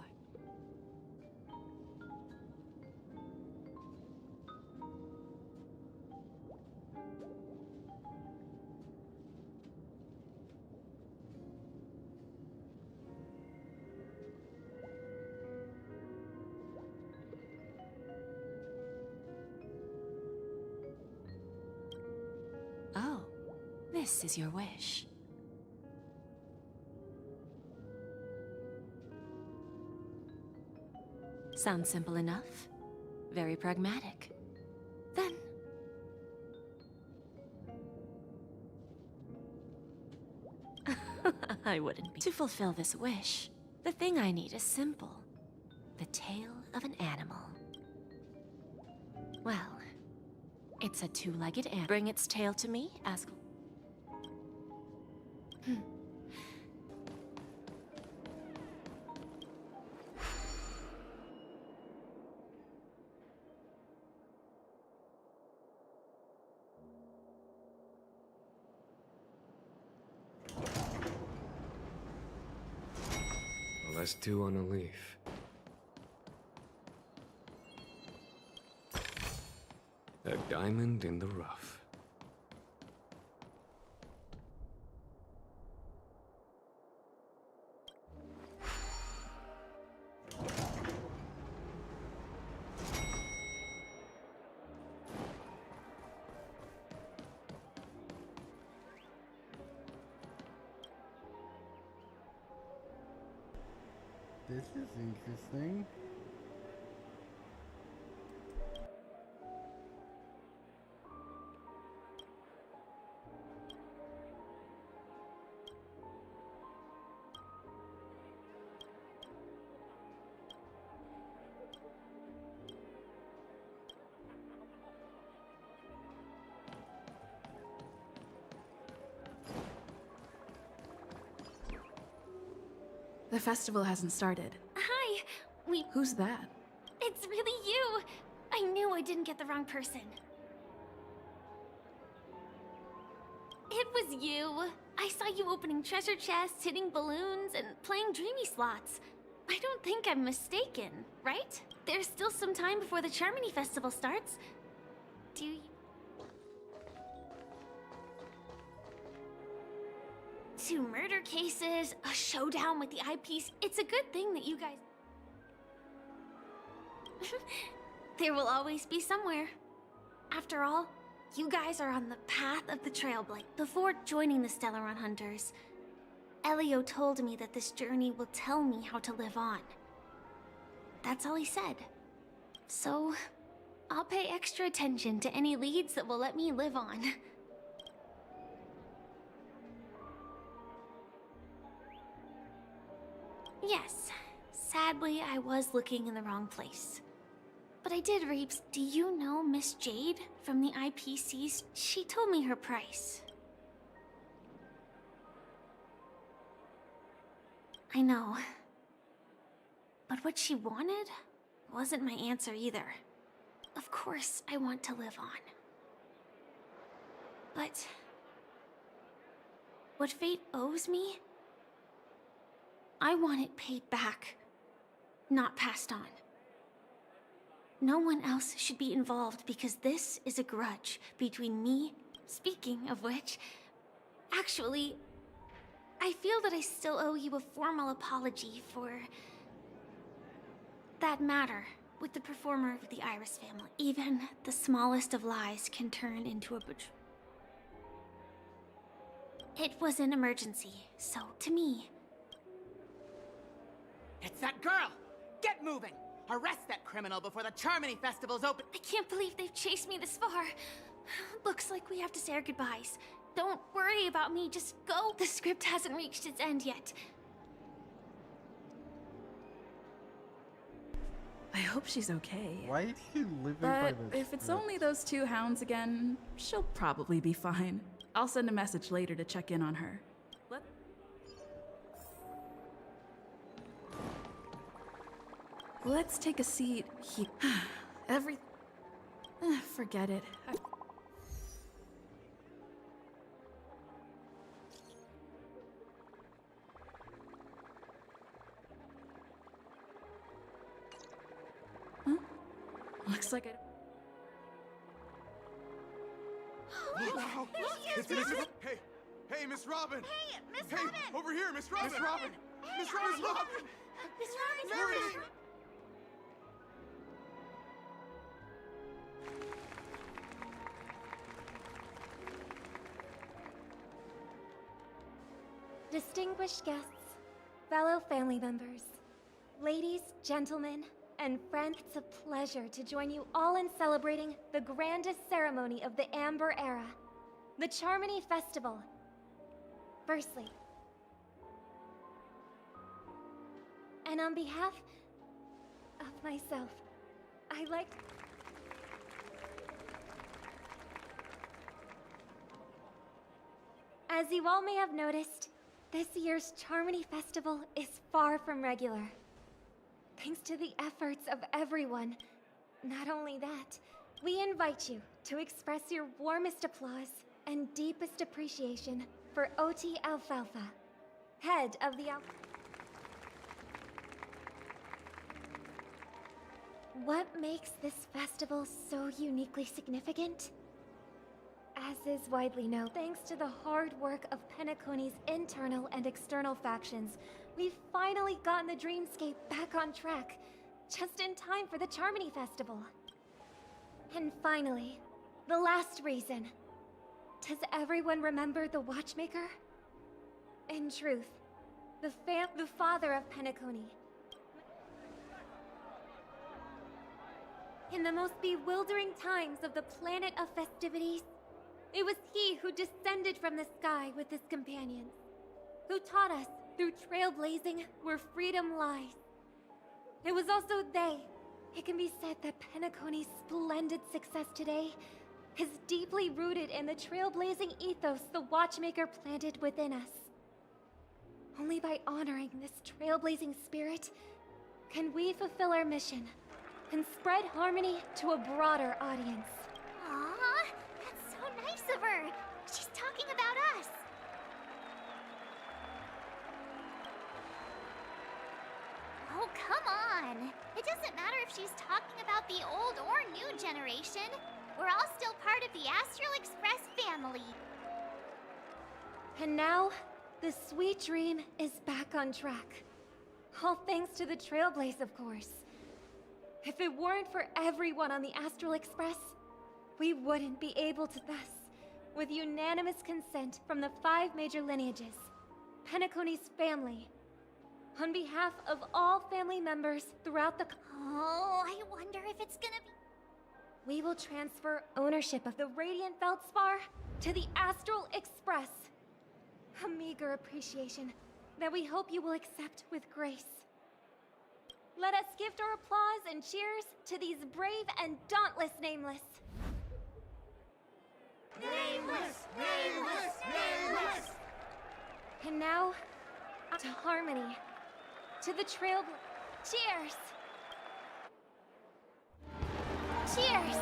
Oh, this is your wish. Sounds simple enough. Very pragmatic. Then... I wouldn't be. To fulfill this wish, the thing I need is simple. The tail of an animal. Well, it's a two-legged animal. Bring its tail to me, ask...
Less dew on a leaf. A diamond in the rough.
This is interesting.
The festival hasn't started.
we...
Who's that?
It's really you! I knew I didn't get the wrong person. It was you. I saw you opening treasure chests, hitting balloons, and playing dreamy slots. I don't think I'm mistaken, right? There's still some time before the Charmony Festival starts. Do you... 2 murder cases, a showdown with the eyepiece. It's a good thing that you guys... There will always be somewhere. After all, you guys are on the path of the Trailblaze. Before joining the Stellaron Hunters, Elio told me that this journey will tell me how to live on. That's all he said. So, I'll pay extra attention to any leads that will let me live on. Yes, sadly I was looking in the wrong place. But I did, Reeps. Do you know Miss Jade from the IPCs? She told me her price. I know. But what she wanted wasn't my answer either. Of course, I want to live on. But what fate owes me, I want it paid back, not passed on. No one else should be involved because this is a grudge between me. Speaking of which, actually, I feel that I still owe you a formal apology for that matter with the performer of the Iris family. Even the smallest of lies can turn into a betrayal. It was an emergency, so to me...
It's that girl! Get moving! Arrest that criminal before the Charmony Festival's open!
I can't believe they've chased me this far. Looks like we have to say our goodbyes. Don't worry about me, just go. The script hasn't reached its end yet.
I hope she's okay.
Why is she living by
But
the
if it's
script?
only those 2 hounds again, she'll probably be fine. I'll send a message later to check in on her. Let's take a seat. Forget it. Huh? Looks like I...
Wow! It's Miss Robin! Hey, Miss Robin!
Hey, Miss
Hey,
Robin!
over here, Miss Robin!
Miss Robin!
Miss Robin!
Miss Robin! Miss Robin!
Mary!
Distinguished guests, fellow family members, ladies, gentlemen, and friends, it's a pleasure to join you all in celebrating the grandest ceremony of the Amber Era, the Charmony Festival. Firstly, and on behalf of myself, I'd like... As you all may have noticed, this year's Charmony Festival is far from regular. Thanks to the efforts of everyone. Not only that, we invite you to express your warmest applause and deepest appreciation for Oti Alfalfa, head of the What makes this festival so uniquely significant? As is widely known, thanks to the hard work of Penacony's internal and external factions, we've finally gotten the dreamscape back on track, just in time for the Charmony Festival. And finally, the last reason. Does everyone remember the Watchmaker? In truth, the father of Penacony. In the most bewildering times of the planet of festivities, it was he who descended from the sky with his companions, who taught us through trailblazing where freedom lies. It was also they. It can be said that Penacony's splendid success today is deeply rooted in the trailblazing ethos the Watchmaker planted within us. Only by honoring this trailblazing spirit can we fulfill our mission and spread harmony to a broader audience.
Aw, that's so nice of her. She's talking about us. Oh, come on. It doesn't matter if she's talking about the old or new generation. We're all still part of the Astral Express family.
And now, the sweet dream is back on track. All thanks to the Trailblaze, of course. If it weren't for everyone on the Astral Express, we wouldn't be able to thus, with unanimous consent from the 5 major lineages, Penacony's family, on behalf of all family members throughout the...
Oh, I wonder if it's gonna be...
We will transfer ownership of the Radiant Feldspar to the Astral Express. A meager appreciation that we hope you will accept with grace. Let us gift our applause and cheers to these brave and dauntless Nameless.
Nameless! Nameless! Nameless!
And now, to harmony. To the Cheers! Cheers!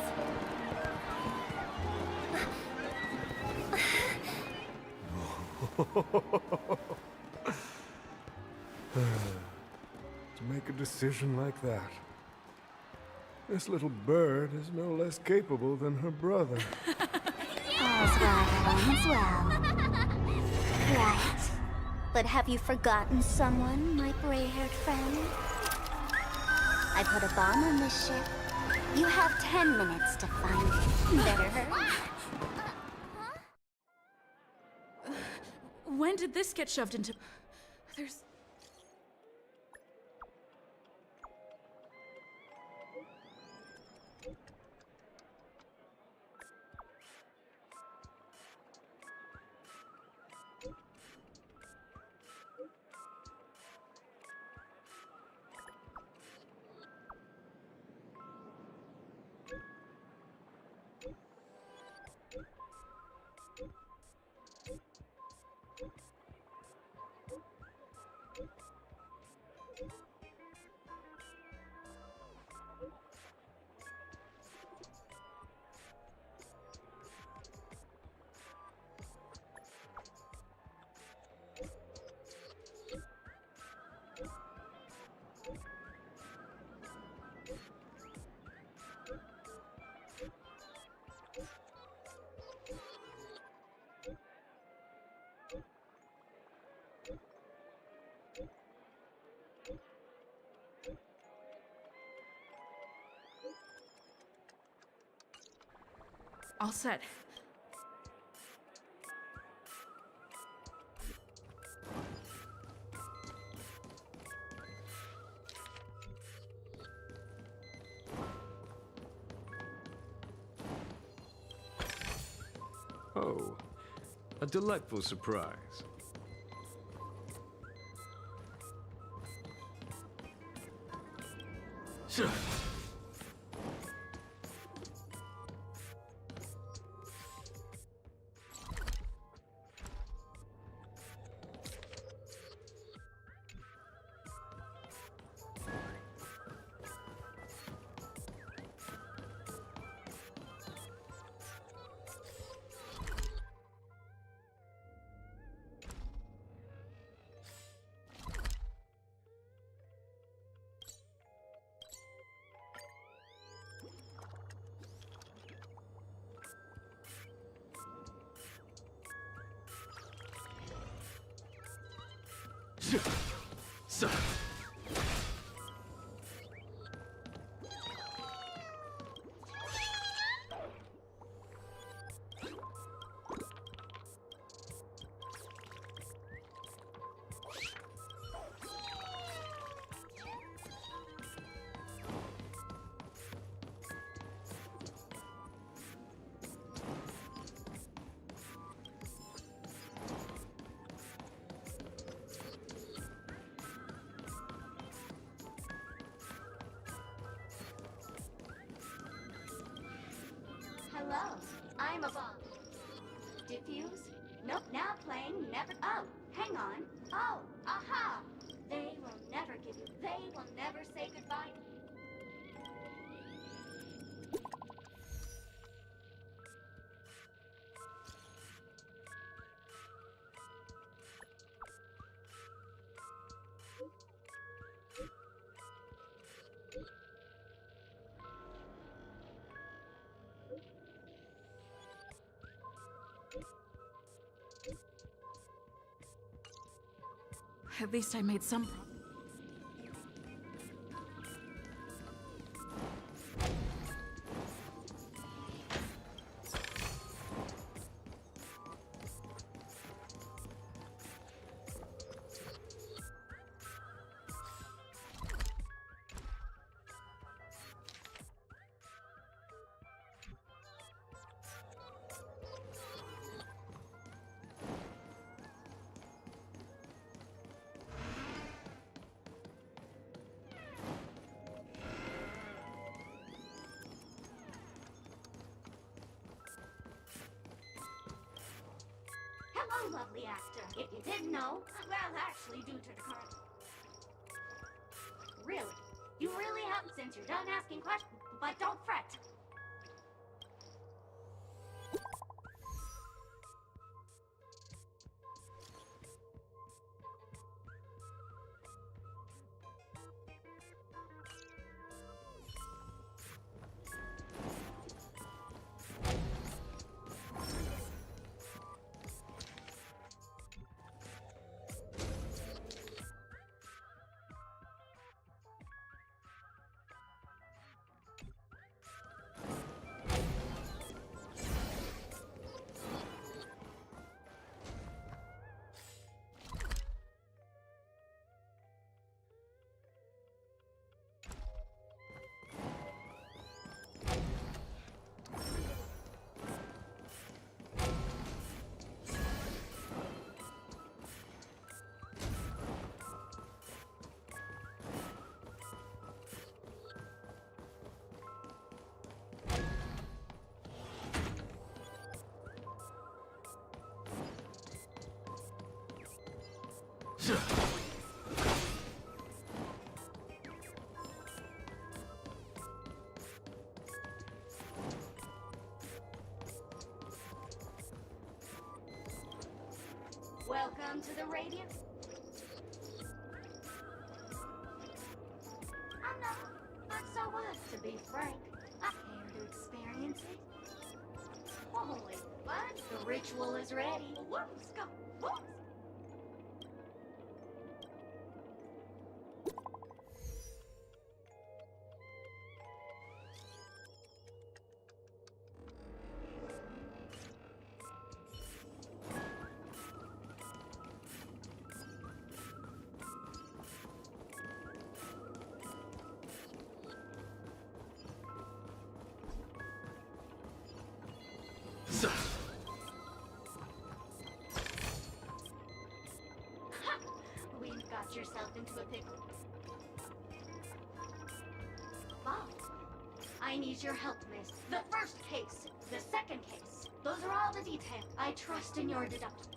To make a decision like that. This little bird is no less capable than her brother.
All's well that ends well. Right. But have you forgotten someone, my gray-haired friend? I put a bomb on this ship. You have 10 minutes to find it. Better hurry.
When did this get shoved into... There's... All set.
Oh, a delightful surprise. Sure. So.
Hello, I'm a bomb. Diffuse? Nope, now playing never. Oh, hang on. Oh, aha! They will never give you. They will never say goodbye.
At least I made some progress.
Hello, lovely actor. If you didn't know, well, actually, due to the current... Really? You really haven't since you're done asking questions, but don't fret. Welcome to the Radiant. I'm not so what, to be frank. I'm here to experience it. Holy fudge, the ritual is ready. Let's go. Whoops. We've got yourself into a pickle. Bob, I need your help, miss. The first case, the second case. Those are all the details. I trust in your deduction.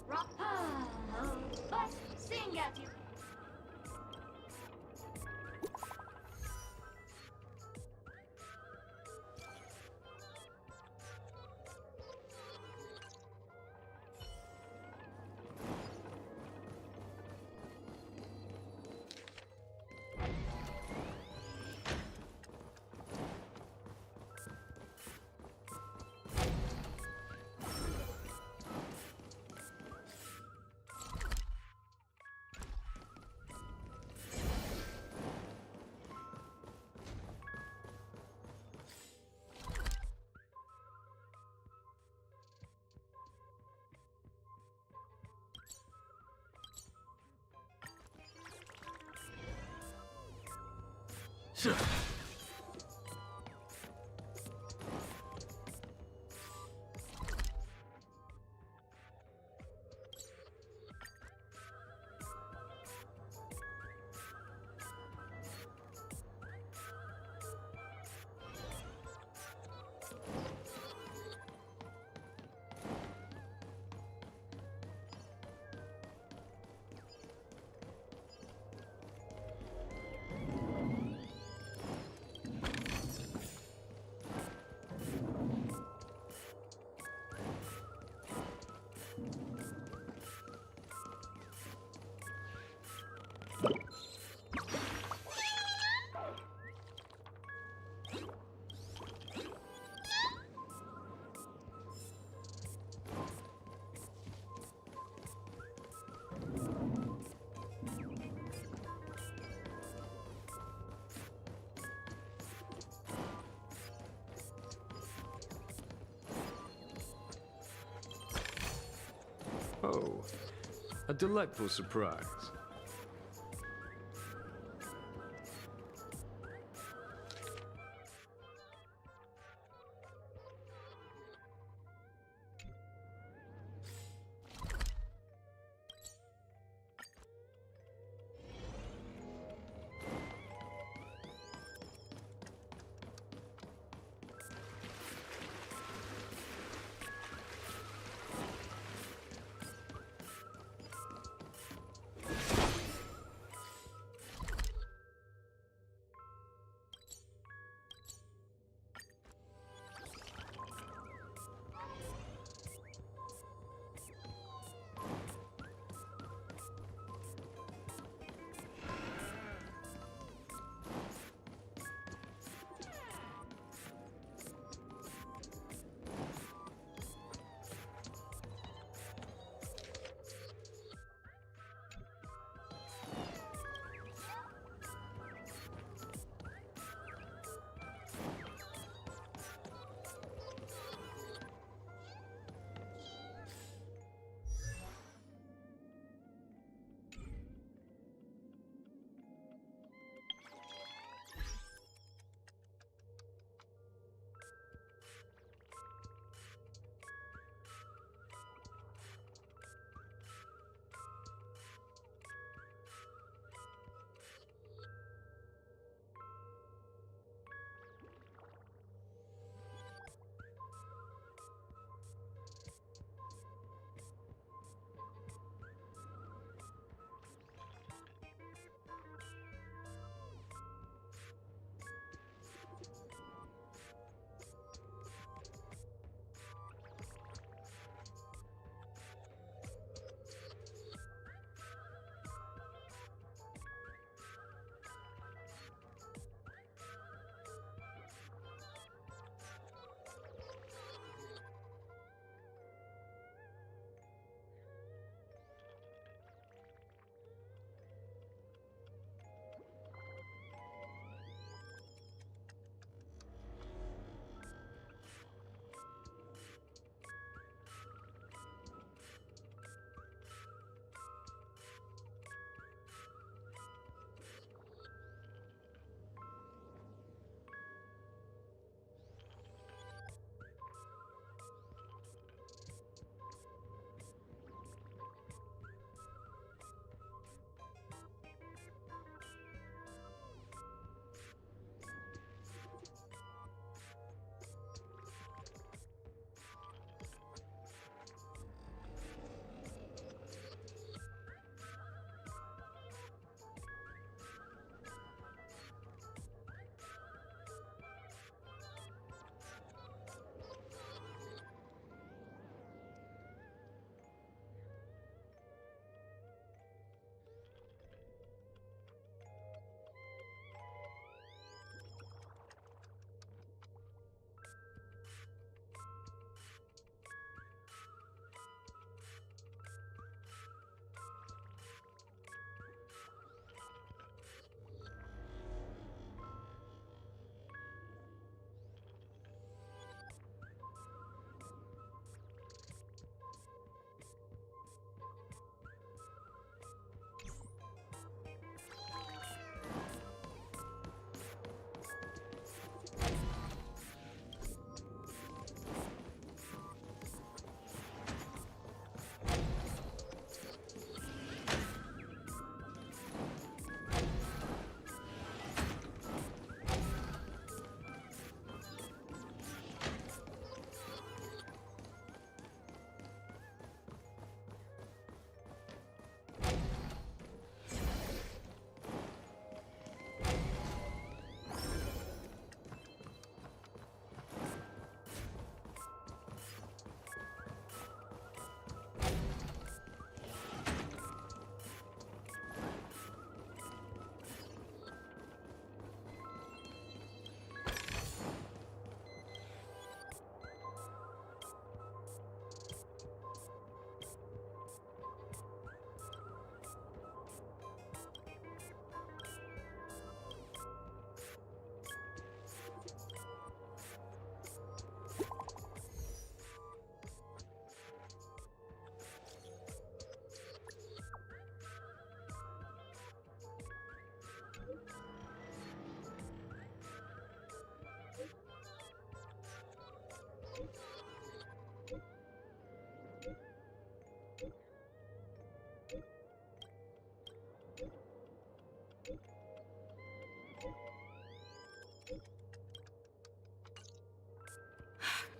Rock. But sing at you.
Oh, a delightful surprise.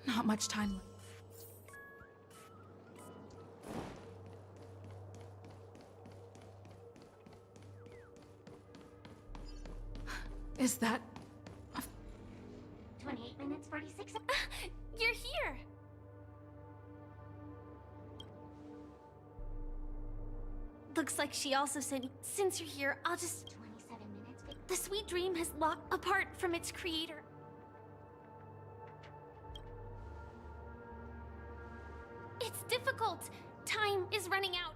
Not much time left. Is that...
28 minutes, 46 seconds.
You're here! Looks like she also said, since you're here, I'll just...
27 minutes.
The sweet dream has locked apart from its creator. It's difficult. Time is running out.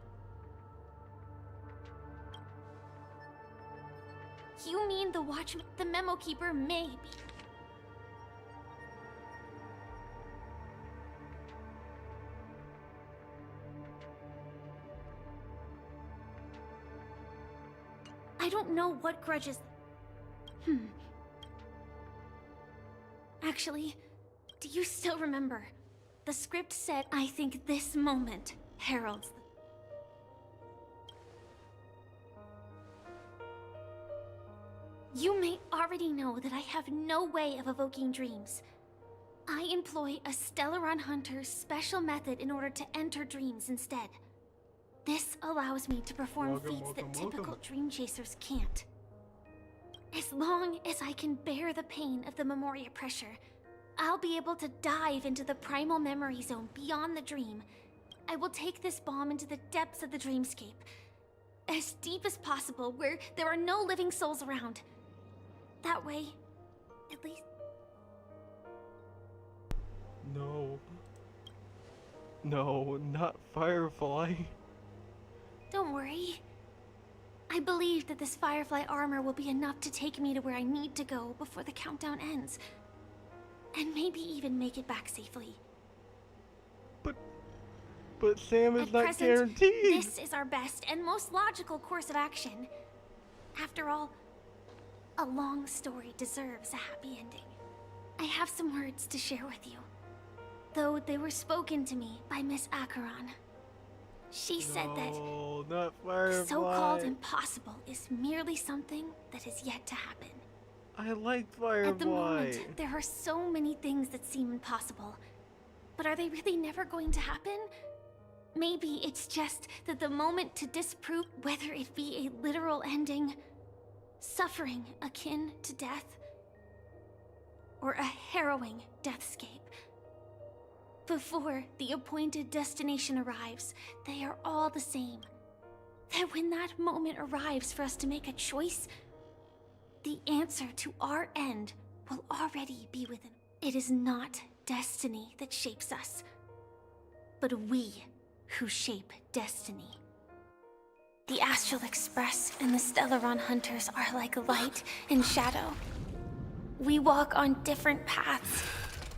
You mean the watchman, the memo keeper, may be. I don't know what grudges... Actually, do you still remember? The script said, I think this moment heralds the... You may already know that I have no way of evoking dreams. I employ a Stellaron Hunter's special method in order to enter dreams instead. This allows me to perform feats that typical dream chasers can't. As long as I can bear the pain of the Memoria pressure, I'll be able to dive into the primal memory zone beyond the dream. I will take this bomb into the depths of the dreamscape, as deep as possible, where there are no living souls around. That way, at least...
No. No, not Firefly.
Don't worry. I believe that this Firefly armor will be enough to take me to where I need to go before the countdown ends. And maybe even make it back safely.
But Sam is
At
not
present,
guaranteed.
This is our best and most logical course of action. After all, a long story deserves a happy ending. I have some words to share with you, though they were spoken to me by Miss Acheron. She said that
not Firefly.
the so-called impossible is merely something that is yet to happen.
I like Firefly.
At the moment, there are so many things that seem impossible. But are they really never going to happen? Maybe it's just that the moment to disprove whether it be a literal ending, suffering akin to death, or a harrowing deathscape. Before the appointed destination arrives, they are all the same. That when that moment arrives for us to make a choice, the answer to our end will already be within. It is not destiny that shapes us, but we who shape destiny. The Astral Express and the Stellaron Hunters are like light and shadow. We walk on different paths,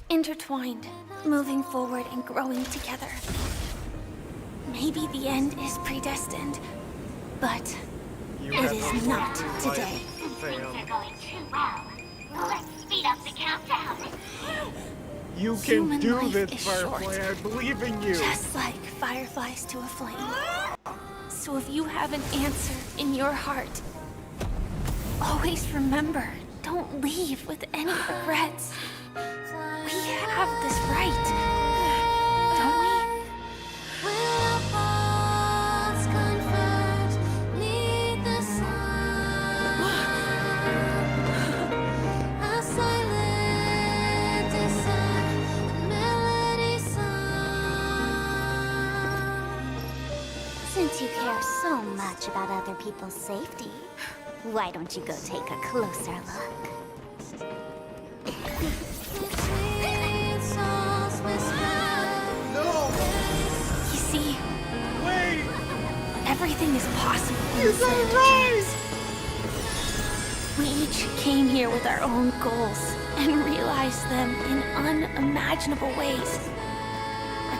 intertwined, moving forward and growing together. Maybe the end is predestined, but it is not today.
Things are going too well. Let's speed up the countdown.
You can
Human
do
life
this,
is
Firefly.
short,
I believe in you.
just like fireflies to a flame. So if you have an answer in your heart, always remember, don't leave with any regrets. We have this right, don't we?
Since you care so much about other people's safety, why don't you go take a closer look?
You see,
wait,
everything is possible in the set of dreams. We each came here with our own goals and realized them in unimaginable ways.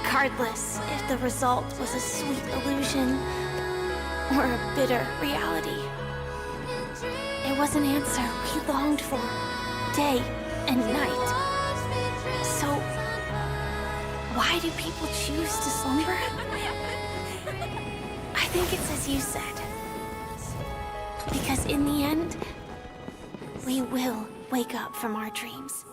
Regardless if the result was a sweet illusion or a bitter reality. It was an answer we longed for, day and night. So, Why do people choose to slumber? I think it's as you said. Because in the end, we will wake up from our dreams.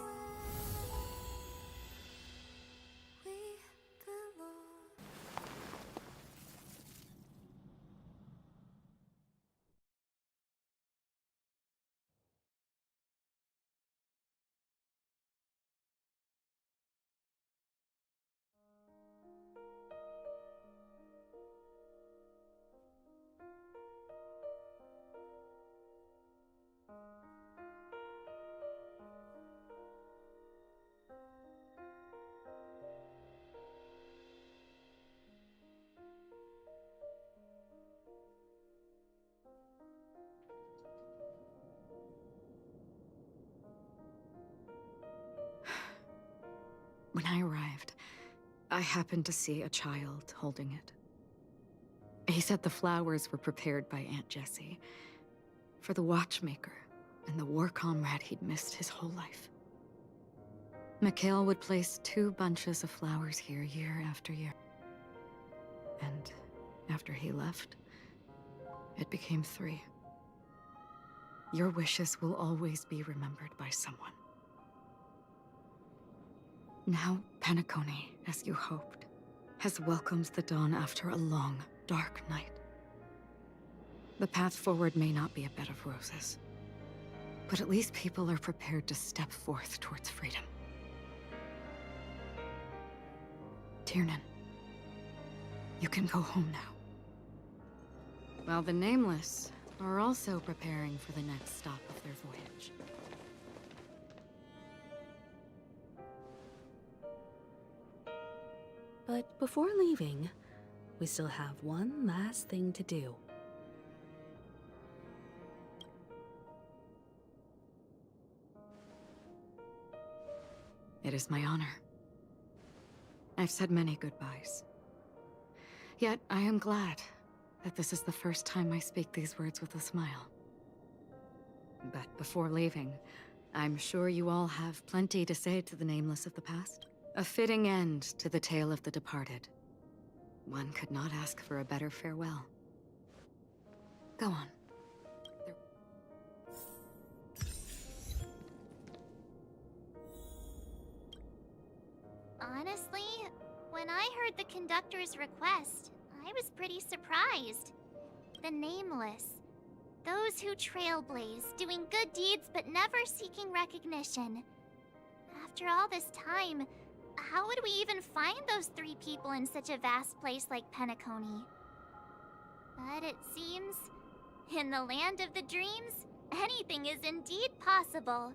When I arrived, I happened to see a child holding it. He said the flowers were prepared by Aunt Jessie for the watchmaker and the war comrade he'd missed his whole life. Mikhail would place 2 bunches of flowers here year after year. And after he left, it became 3. Your wishes will always be remembered by someone. Now, Penacony, as you hoped, has welcomed the dawn after a long, dark night. The path forward may not be a bed of roses, but at least people are prepared to step forth towards freedom. Tiernan, you can go home now. While the Nameless are also preparing for the next stop of their voyage.
But before leaving, we still have one last thing to do.
It is my honor. I've said many goodbyes. Yet I am glad that this is the first time I speak these words with a smile. But before leaving, I'm sure you all have plenty to say to the Nameless of the past. A fitting end to the tale of the departed. One could not ask for a better farewell. Go on.
Honestly, when I heard the conductor's request, I was pretty surprised. The Nameless. Those who trailblaze, doing good deeds but never seeking recognition. After all this time, how would we even find those 3 people in such a vast place like Penacony? But it seems, in the land of the dreams, anything is indeed possible.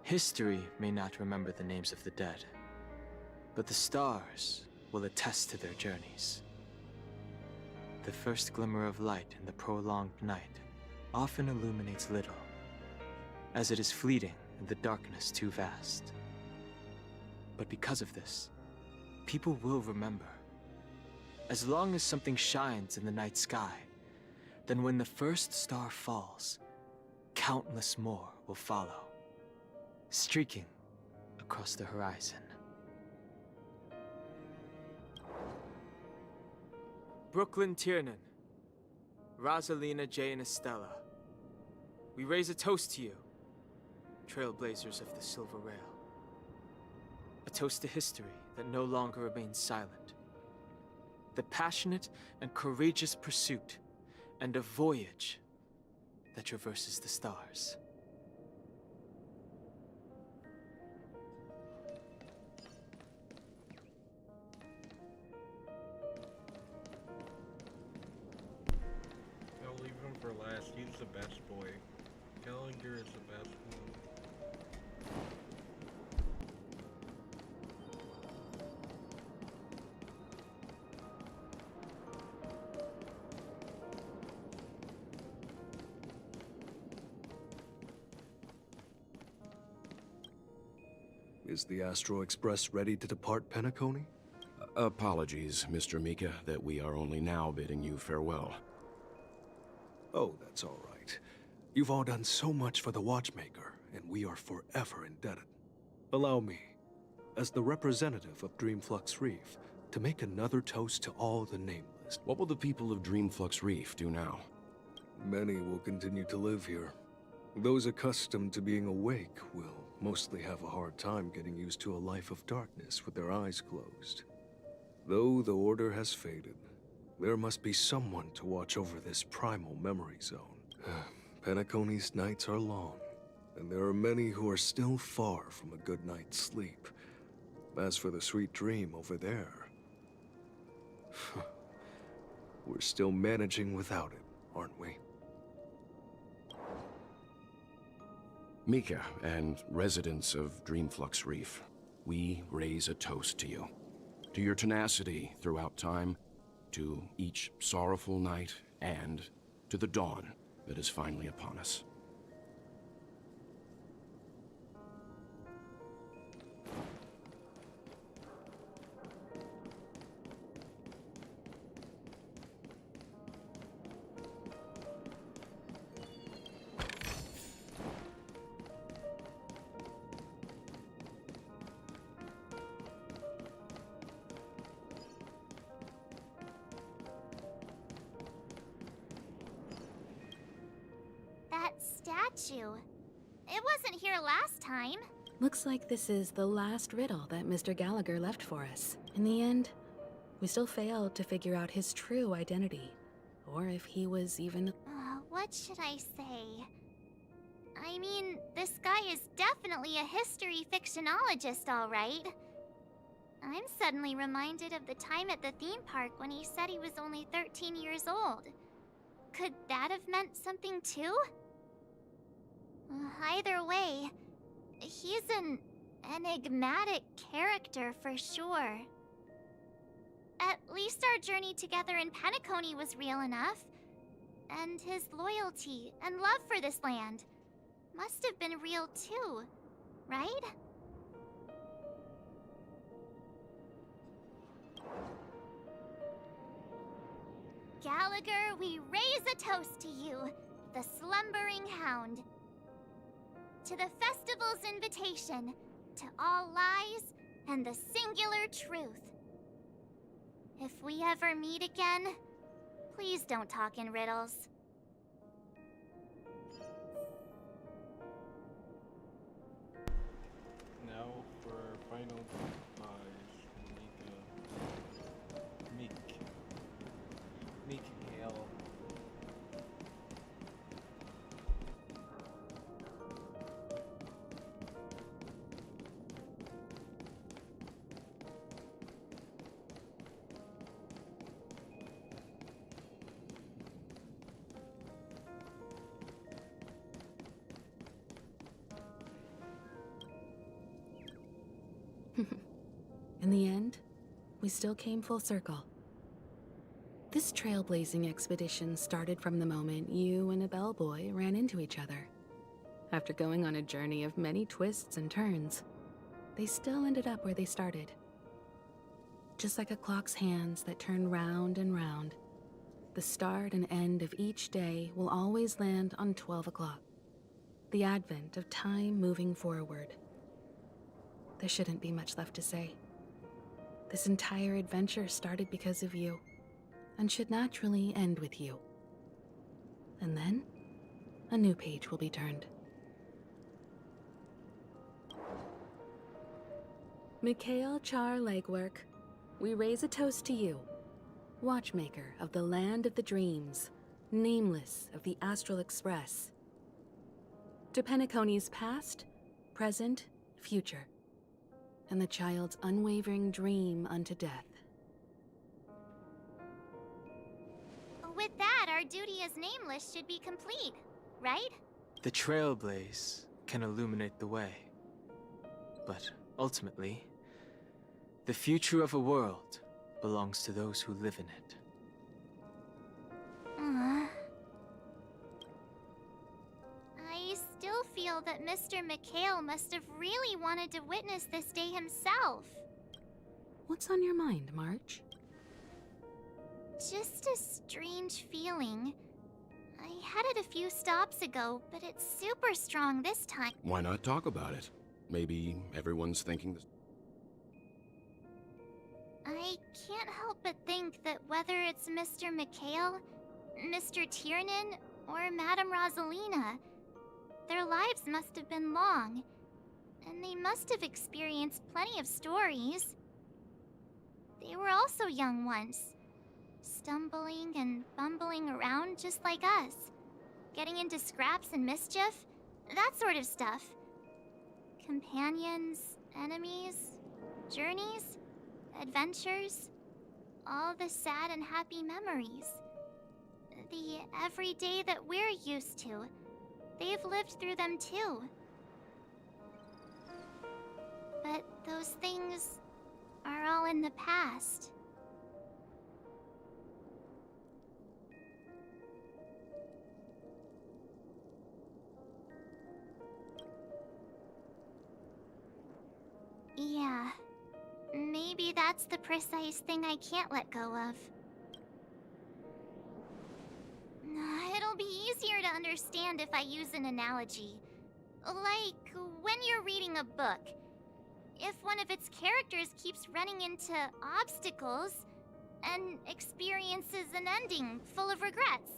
History may not remember the names of the dead, but the stars will attest to their journeys. The first glimmer of light in the prolonged night often illuminates little, as it is fleeting and the darkness too vast. But because of this, people will remember. As long as something shines in the night sky, then when the first star falls, countless more will follow, streaking across the horizon. Brooklyn Tiernan, Rosalina J. and Estella, we raise a toast to you, trailblazers of the Silver Rail. A toast to history that no longer remains silent. The passionate and courageous pursuit, and a voyage that traverses the stars.
I'll leave him for last. He's the best boy. Gallagher is the best one.
Is the Astro Express ready to depart Penacony?
Apologies, Mr. Mika, that we are only now bidding you farewell.
Oh, that's all right. You've all done so much for the Watchmaker, and we are forever indebted. Allow me. as the representative of Dreamflux Reef, to make another toast to all the nameless.
What will the people of Dreamflux Reef do now?
Many will continue to live here. Those accustomed to being awake will mostly have a hard time getting used to a life of darkness with their eyes closed. Though the order has faded, there must be someone to watch over this primal memory zone. Penacony's nights are long, and there are many who are still far from a good night's sleep. As for the sweet dream over there, we're still managing without it, aren't we?
Mika and residents of Dreamflux Reef, we raise a toast to you. To your tenacity throughout time, to each sorrowful night, and to the dawn that is finally upon us.
That statue. It wasn't here last time.
Looks like this is the last riddle that Mr. Gallagher left for us. In the end, we still failed to figure out his true identity, or if he was even...
What should I say? I mean, this guy is definitely a history fictionologist, all right. I'm suddenly reminded of the time at the theme park when he said he was only 13 years old. Could that have meant something too? Either way, he's an enigmatic character for sure. At least our journey together in Penacony was real enough. And his loyalty and love for this land must have been real too, right? Gallagher, we raise a toast to you, the slumbering hound. To the festival's invitation, to all lies and the singular truth. If we ever meet again, please don't talk in riddles.
Now for final Meek Hale.
In the end, we still came full circle. This trailblazing expedition started from the moment you and a bellboy ran into each other. After going on a journey of many twists and turns, they still ended up where they started. Just like a clock's hands that turn round and round, the start and end of each day will always land on 12 o'clock. The advent of time moving forward. There shouldn't be much left to say. This entire adventure started because of you, and should naturally end with you. And then, a new page will be turned. Mikhail Char Legwork, we raise a toast to you, watchmaker of the land of the dreams, nameless of the Astral Express. To Penacony's past, present, future, and the child's unwavering dream unto death.
With that, our duty as nameless should be complete, right?
The trailblaze can illuminate the way. But ultimately, the future of a world belongs to those who live in it.
I still feel that Mr. Mikhail must have really wanted to witness this day himself.
What's on your mind, March?
Just a strange feeling. I had it a few stops ago, but it's super strong this time.
Why not talk about it? Maybe everyone's thinking this.
I can't help but think that whether it's Mr. McHale, Mr. Tiernan, or Madame Rosalina, their lives must have been long, and they must have experienced plenty of stories. They were also young once, stumbling and bumbling around just like us, getting into scraps and mischief, that sort of stuff. Companions, enemies, journeys, adventures, all the sad and happy memories. The everyday that we're used to, they've lived through them too. But those things are all in the past. Yeah, maybe that's the precise thing I can't let go of. It'll be easier to understand if I use an analogy. Like when you're reading a book. If one of its characters keeps running into obstacles and experiences an ending full of regrets,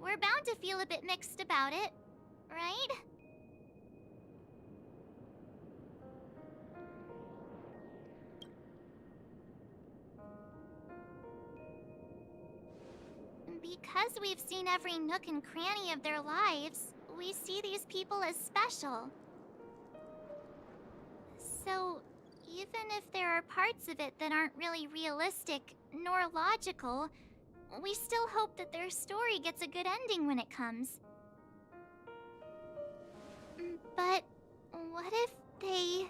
we're bound to feel a bit mixed about it, right? Because we've seen every nook and cranny of their lives, we see these people as special. So, even if there are parts of it that aren't really realistic nor logical, we still hope that their story gets a good ending when it comes. But what if they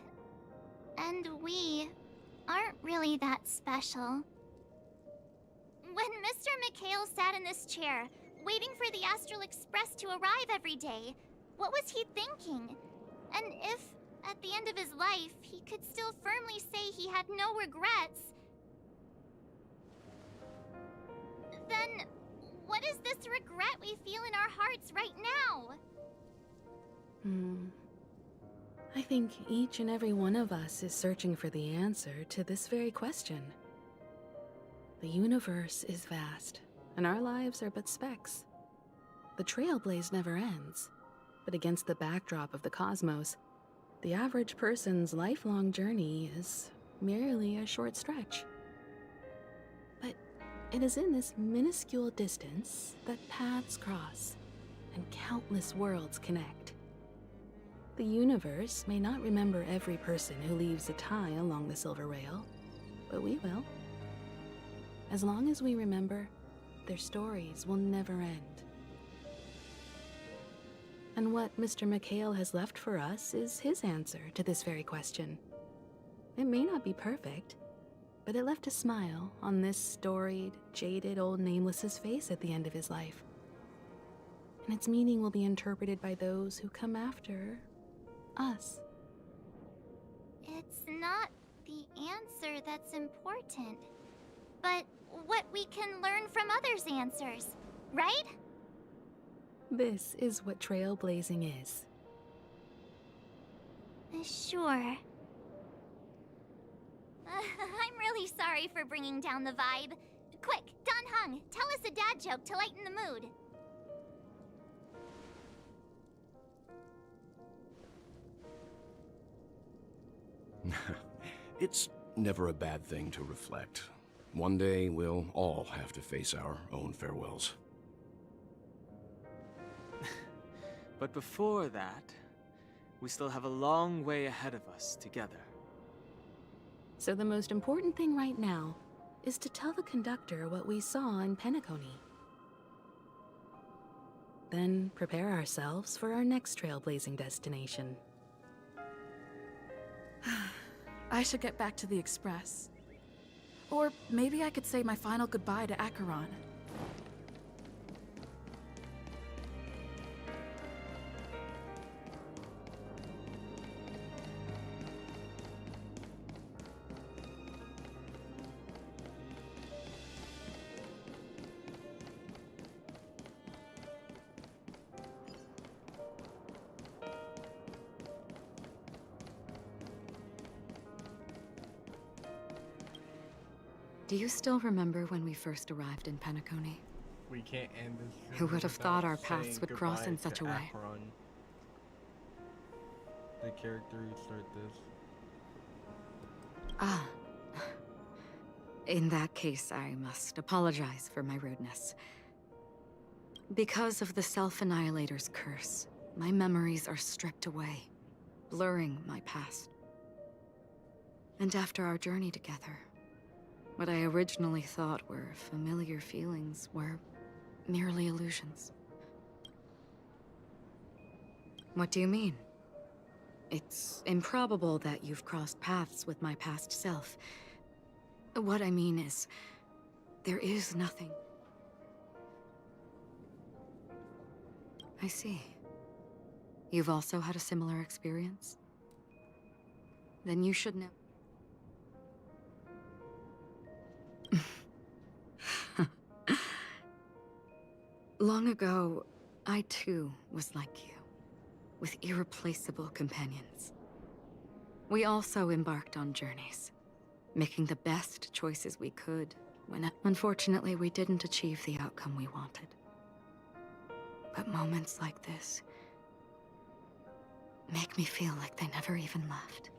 and we aren't really that special? When Mr. McHale sat in this chair, waiting for the Astral Express to arrive every day, what was he thinking? And if, at the end of his life, he could still firmly say he had no regrets, then what is this regret we feel in our hearts right now?
I think each and every one of us is searching for the answer to this very question. The universe is vast, and our lives are but specks. The trailblaze never ends, but against the backdrop of the cosmos, the average person's lifelong journey is merely a short stretch. But it is in this minuscule distance that paths cross and countless worlds connect. The universe may not remember every person who leaves a tie along the silver rail, but we will. As long as we remember, their stories will never end. And what Mr. McHale has left for us is his answer to this very question. It may not be perfect, but it left a smile on this storied, jaded old Nameless's face at the end of his life. And its meaning will be interpreted by those who come after us.
It's not the answer that's important, but what we can learn from others' answers, right?
This is what trailblazing is.
Sure. I'm really sorry for bringing down the vibe. Quick, Don Hung, tell us a dad joke to lighten the mood.
It's never a bad thing to reflect. One day, we'll all have to face our own farewells.
But before that, we still have a long way ahead of us together.
So the most important thing right now is to tell the conductor what we saw in Penacony. Then prepare ourselves for our next trailblazing destination.
I should get back to the Express. Or maybe I could say my final goodbye to Acheron.
Do you still remember when we first arrived in Penacony?
We can't end this.
Who would have thought our
without
paths
saying
would cross in
goodbye
such
to
a way?
Akron, the character who started this.
Ah. In that case, I must apologize for my rudeness. Because of the Self-Annihilator's curse, my memories are stripped away, blurring my past. And after our journey together, what I originally thought were familiar feelings were merely illusions. What do you mean? It's improbable that you've crossed paths with my past self. What I mean is, there is nothing. I see. You've also had a similar experience? Then you should know. Long ago, I too was like you, with irreplaceable companions. We also embarked on journeys, making the best choices we could, when unfortunately we didn't achieve the outcome we wanted. But moments like this make me feel like they never even left.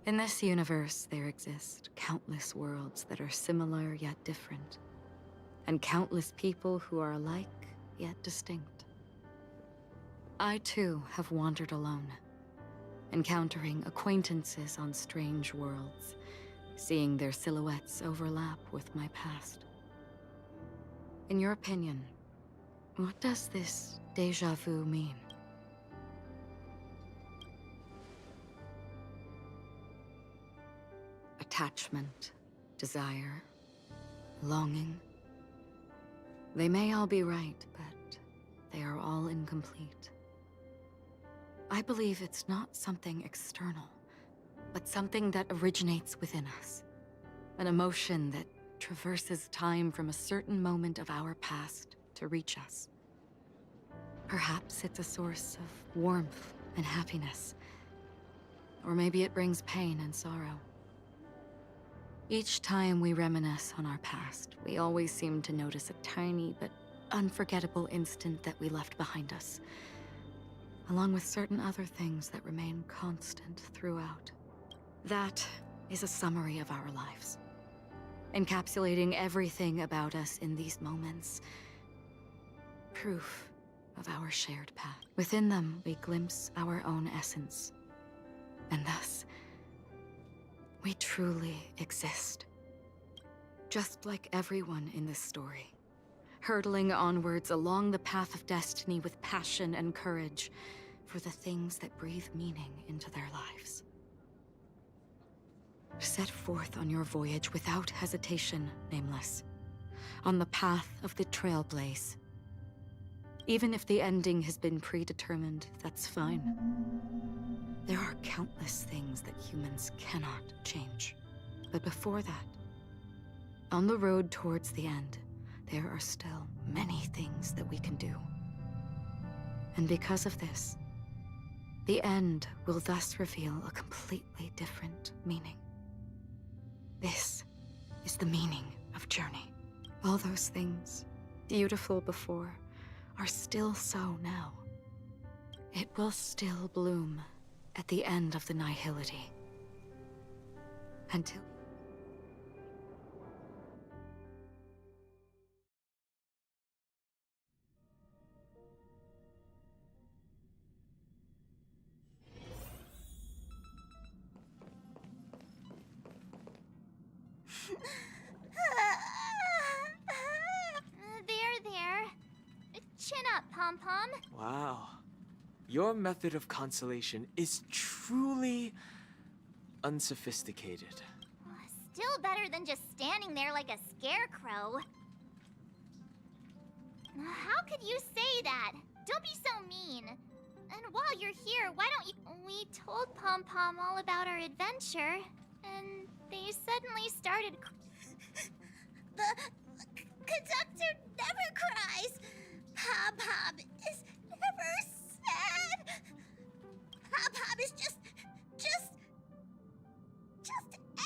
In this universe, there exist countless worlds that are similar yet different, and countless people who are alike yet distinct. I too have wandered alone, encountering acquaintances on strange worlds, seeing their silhouettes overlap with my past. In your opinion, what does this déjà vu mean? Attachment, desire, longing. They may all be right, but they are all incomplete. I believe it's not something external, but something that originates within us. An emotion that traverses time from a certain moment of our past to reach us. Perhaps it's a source of warmth and happiness. Or maybe it brings pain and sorrow. Each time we reminisce on our past, we always seem to notice a tiny but unforgettable instant that we left behind us, along with certain other things that remain constant throughout. That is a summary of our lives, encapsulating everything about us in these moments. Proof of our shared path. Within them, we glimpse our own essence, and thus, we truly exist. Just like everyone in this story, hurtling onwards along the path of destiny with passion and courage for the things that breathe meaning into their lives. Set forth on your voyage without hesitation, Nameless, on the path of the Trailblaze. Even if the ending has been predetermined, that's fine. There are countless things that humans cannot change. But before that, on the road towards the end, there are still many things that we can do. And because of this, the end will thus reveal a completely different meaning. This is the meaning of journey. All those things, beautiful before, are still so now. It will still bloom at the end of the nihility. Until...
There. Chin up, Pom-Pom.
Wow. Your method of consolation is truly unsophisticated.
Still better than just standing there like a scarecrow. How could you say that? Don't be so mean. And while you're here, why don't you... We told Pom-Pom all about our adventure, and they suddenly started...
The conductor never cries. Pom-Pom is never sad. Pom-Pom is just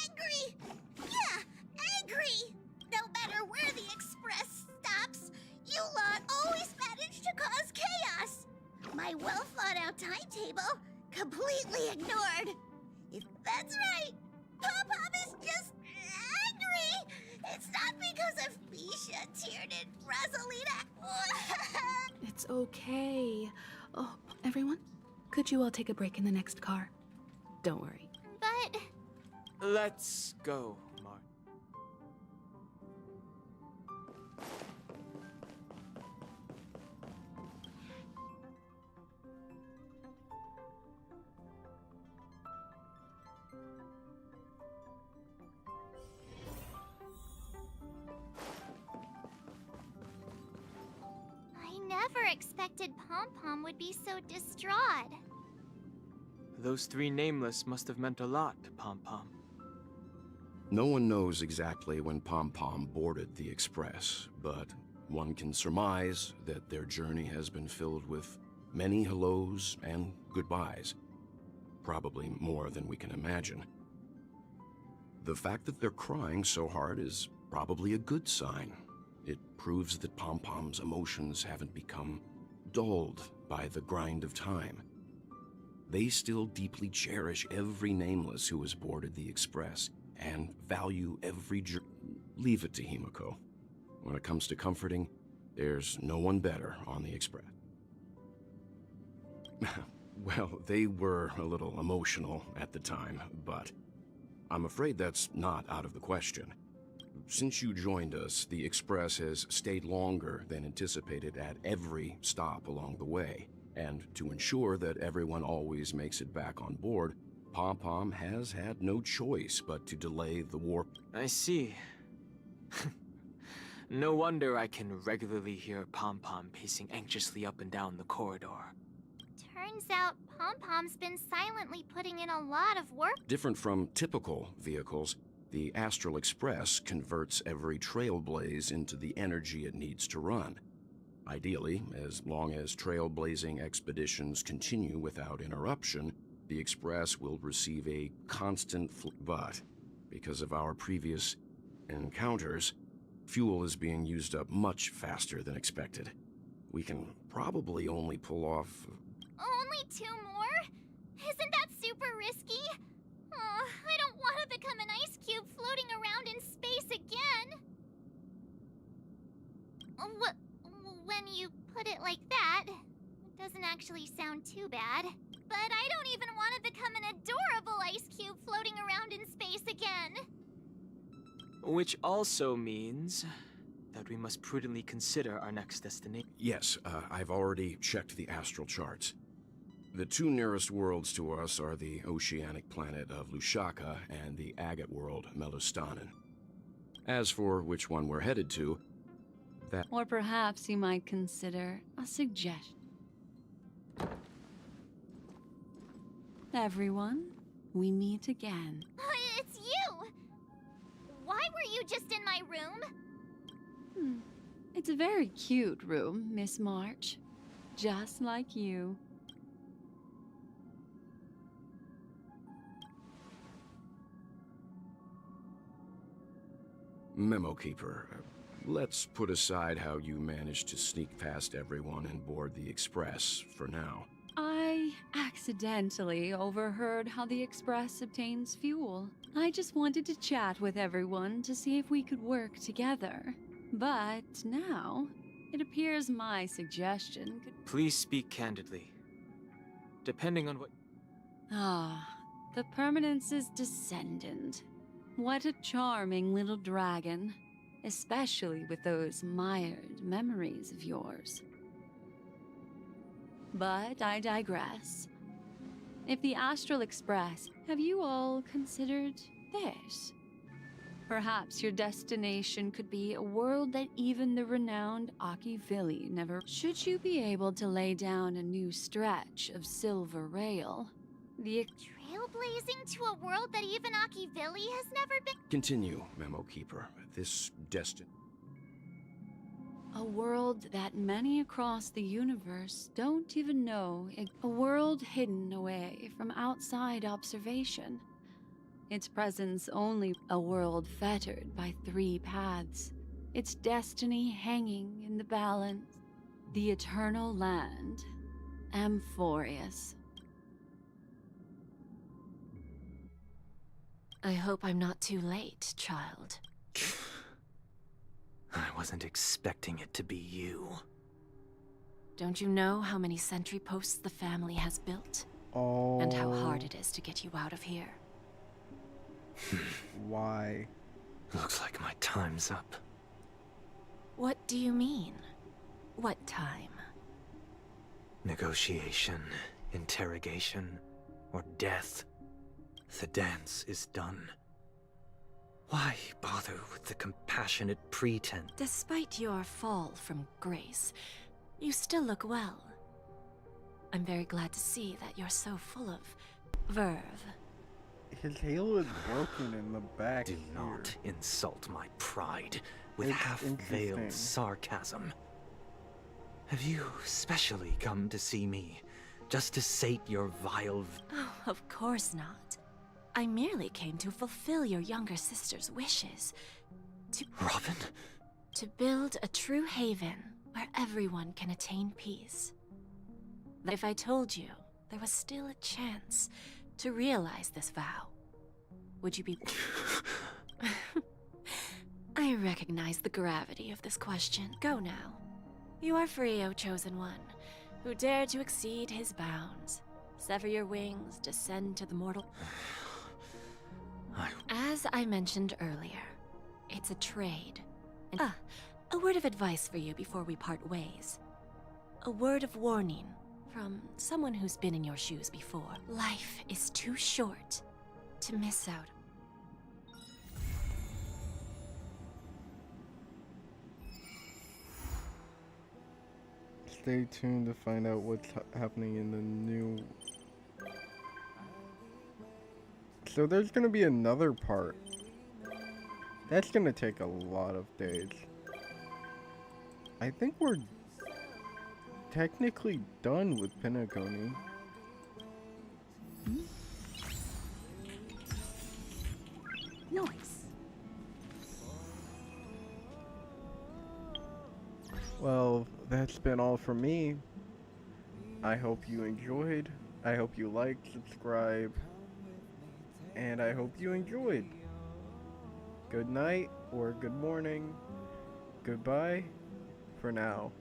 angry. Yeah,
people, completely ignored. If that's right, Pom-Pom is just angry. It's not because of Misha, Tiernan, Rosalina.
It's okay. Oh, everyone, could you all take a break in the next car? Don't worry.
But...
Let's go, Mark.
I never expected Pom-Pom would be so distraught.
Those three nameless must have meant a lot to Pom-Pom.
No one knows exactly when Pom-Pom boarded the Express, but one can surmise that their journey has been filled with many hellos and goodbyes. Probably more than we can imagine. The fact that they're crying so hard is probably a good sign. It proves that Pom-Pom's emotions haven't become dulled by the grind of time. They still deeply cherish every nameless who has boarded the Express, and value every Leave it to Himiko. When it comes to comforting, there's no one better on the Express. Well, they were a little emotional at the time, but I'm afraid that's not out of the question. Since you joined us, the Express has stayed longer than anticipated at every stop along the way. And to ensure that everyone always makes it back on board, Pom-Pom has had no choice but to delay the warp.
I see. No wonder I can regularly hear Pom-Pom pacing anxiously up and down the corridor.
Turns out Pom-Pom's been silently putting in a lot of work.
Different from typical vehicles, the Astral Express converts every trailblaze into the energy it needs to run. Ideally, as long as trailblazing expeditions continue without interruption, the Express will receive a constant but because of our previous encounters, fuel is being used up much faster than expected. We can probably only pull off...
Only 2 more? Isn't that super risky? I don't want to become an ice cube floating around in space again. When you put it like that, it doesn't actually sound too bad. But I don't even want to become an adorable ice cube floating around in space again.
Which also means that we must prudently consider our next destination.
Yes, I've already checked the astral charts. The 2 nearest worlds to us are the oceanic planet of Lushaka and the agate world, Melustanen. As for which one we're headed to, that...
Or perhaps you might consider a suggestion. Everyone, we meet again.
It's you! Why were you just in my room?
It's a very cute room, Miss March. Just like you.
Memo Keeper, let's put aside how you managed to sneak past everyone and board the Express for now.
I accidentally overheard how the Express obtains fuel. I just wanted to chat with everyone to see if we could work together. But now, it appears my suggestion could...
Please speak candidly. Depending on what...
The Permanence's descendant. What a charming little dragon. Especially with those mired memories of yours. But I digress. If the Astral Express, have you all considered this? Perhaps your destination could be a world that even the renowned Akivili never... Should you be able to lay down a new stretch of silver rail, the...
Trailblazing to a world that even Akivili has never been...
Continue, Memo Keeper. This
A world that many across the universe don't even know. A world hidden away from outside observation. Its presence only a world fettered by 3 paths. Its destiny hanging in the balance. The eternal land. Amphorius.
I hope I'm not too late, child.
I wasn't expecting it to be you.
Don't you know how many sentry posts the family has built?
Oh.
And how hard it is to get you out of here?
Why?
Looks like my time's up.
What do you mean? What time?
Negotiation, interrogation, or death. The dance is done. Why bother with the compassionate pretense?
Despite your fall from grace, you still look well. I'm very glad to see that you're so full of verve.
His halo is broken in the back.
Do not insult my pride with
It's
half-veiled
interesting.
sarcasm. Have you specially come to see me, just to sate your vile...
Oh, of course not. I merely came to fulfill your younger sister's wishes.
Robin?
To build a true haven where everyone can attain peace. If I told you there was still a chance to realize this vow, would you be... I recognize the gravity of this question. Go now. You are free, O Chosen One, who dared to exceed his bounds. Sever your wings, descend to the mortal... As I mentioned earlier, it's a trade. A word of advice for you before we part ways. A word of warning from someone who's been in your shoes before. Life is too short to miss out.
Stay tuned to find out what's happening in the new... So there's gonna be another part. That's gonna take a lot of days. I think we're technically done with penacony.
Nice.
Well, that's been all from me. I hope you enjoyed. I hope you liked, subscribe, and I hope you enjoyed. Good night or good morning. Goodbye for now.